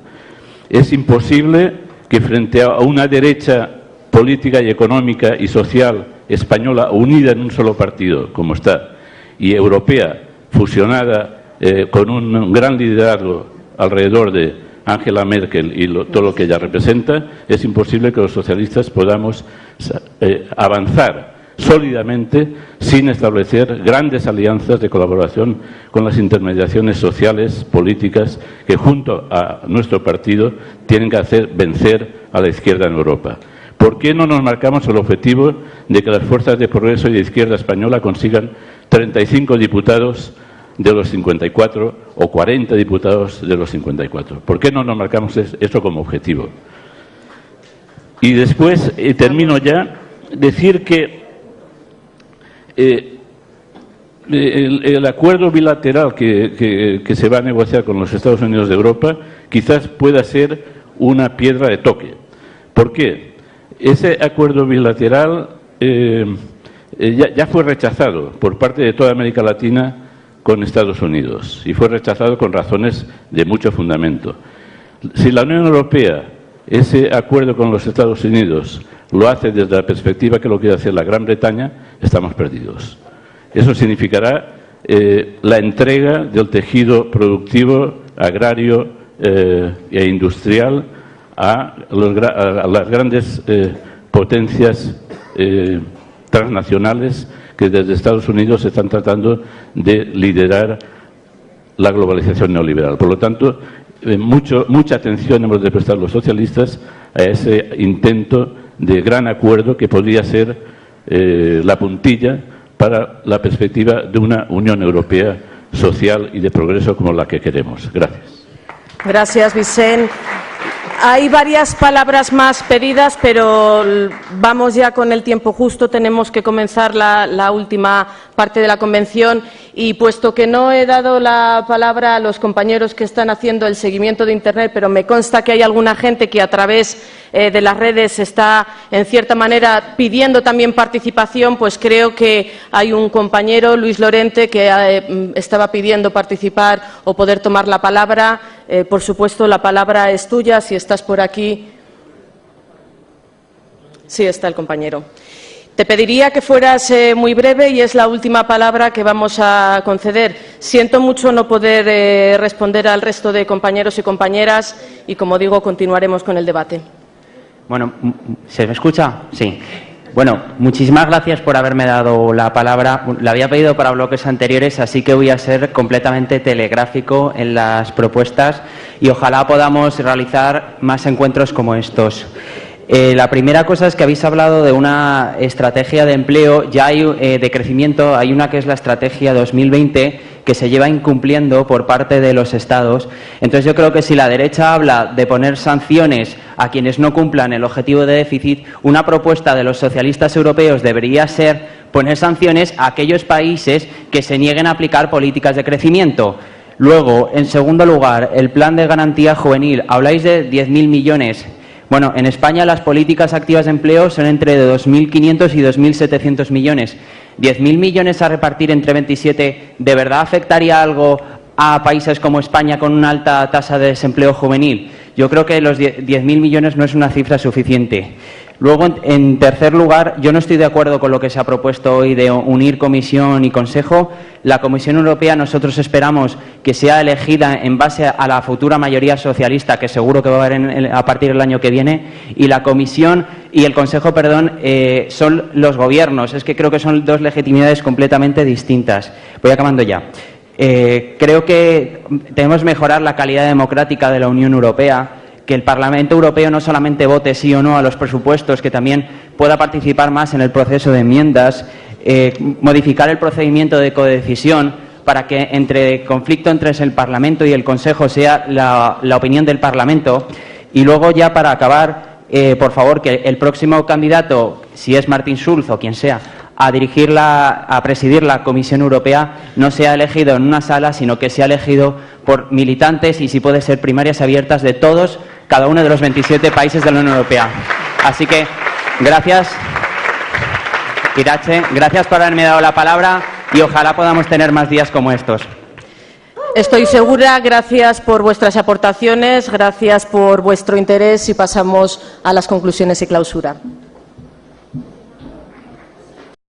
Speaker 17: Es imposible que frente a una derecha política y económica y social española unida en un solo partido, como está, y europea, fusionada con un gran liderazgo alrededor de Angela Merkel y todo lo que ella representa, es imposible que los socialistas podamos avanzar sólidamente sin establecer grandes alianzas de colaboración con las intermediaciones sociales, políticas, que junto a nuestro partido tienen que hacer vencer a la izquierda en Europa. ¿Por qué no nos marcamos el objetivo de que las fuerzas de progreso y de izquierda española consigan 35 diputados de los 54 o 40 diputados de los 54? ¿Por qué no nos marcamos eso como objetivo? Y después, termino ya, decir que el acuerdo bilateral que se va a negociar con los Estados Unidos de Europa quizás pueda ser una piedra de toque. ¿Por qué? Ese acuerdo bilateral ya fue rechazado por parte de toda América Latina con Estados Unidos y fue rechazado con razones de mucho fundamento. Si la Unión Europea ese acuerdo con los Estados Unidos lo hace desde la perspectiva que lo quiere hacer la Gran Bretaña, estamos perdidos. Eso significará la entrega del tejido productivo, agrario e industrial a las grandes potencias transnacionales que desde Estados Unidos están tratando de liderar la globalización neoliberal. Por lo tanto, mucha atención hemos de prestar los socialistas a ese intento de gran acuerdo que podría ser la puntilla para la perspectiva de una Unión Europea social y de progreso como la que queremos. Gracias.
Speaker 1: Gracias, Vicent. Hay varias palabras más pedidas, pero vamos ya con el tiempo justo. Tenemos que comenzar la última parte de la convención y puesto que no he dado la palabra a los compañeros que están haciendo el seguimiento de Internet, pero me consta que hay alguna gente que a través de las redes está, en cierta manera, pidiendo también participación, pues creo que hay un compañero, Luis Lorente, que estaba pidiendo participar o poder tomar la palabra. Por supuesto, la palabra es tuya. Si estás por aquí. Sí, está el compañero. Te pediría que fueras muy breve y es la última palabra que vamos a conceder. Siento mucho no poder responder al resto de compañeros y compañeras y, como digo, continuaremos con el debate.
Speaker 18: Bueno, ¿se me escucha? Sí. Bueno, muchísimas gracias por haberme dado la palabra. La había pedido para bloques anteriores, así que voy a ser completamente telegráfico en las propuestas y ojalá podamos realizar más encuentros como estos. La primera cosa es que habéis hablado de una estrategia de empleo, ya hay de crecimiento, hay una que es la estrategia 2020 que se lleva incumpliendo por parte de los Estados. Entonces yo creo que si la derecha habla de poner sanciones a quienes no cumplan el objetivo de déficit, una propuesta de los socialistas europeos debería ser poner sanciones a aquellos países que se nieguen a aplicar políticas de crecimiento. Luego, en segundo lugar, el plan de garantía juvenil. Habláis de 10.000 millones. Bueno, en España las políticas activas de empleo son entre 2.500 y 2.700 millones. 10.000 millones a repartir entre 27, ¿de verdad afectaría algo a países como España con una alta tasa de desempleo juvenil? Yo creo que los 10.000 millones no es una cifra suficiente. Luego, en tercer lugar, yo no estoy de acuerdo con lo que se ha propuesto hoy de unir Comisión y Consejo. La Comisión Europea nosotros esperamos que sea elegida en base a la futura mayoría socialista, que seguro que va a haber a partir del año que viene, y la Comisión y el Consejo, son los gobiernos. Es que creo que son dos legitimidades completamente distintas. Voy acabando ya. Creo que debemos mejorar la calidad democrática de la Unión Europea, que el Parlamento Europeo no solamente vote sí o no a los presupuestos, que también pueda participar más en el proceso de enmiendas, modificar el procedimiento de codecisión para que entre conflicto entre el Parlamento y el Consejo sea la opinión del Parlamento. Y luego, ya para acabar, por favor, que el próximo candidato, si es Martin Schulz o quien sea, a a presidir la Comisión Europea, no sea elegido en una sala, sino que sea elegido por militantes y, si puede ser, primarias abiertas de todos, cada uno de los 27 países de la Unión Europea. Así que, gracias, Irache, gracias por haberme dado la palabra y ojalá podamos tener más días como estos.
Speaker 1: Estoy segura, gracias por vuestras aportaciones, gracias por vuestro interés y pasamos a las conclusiones y clausura.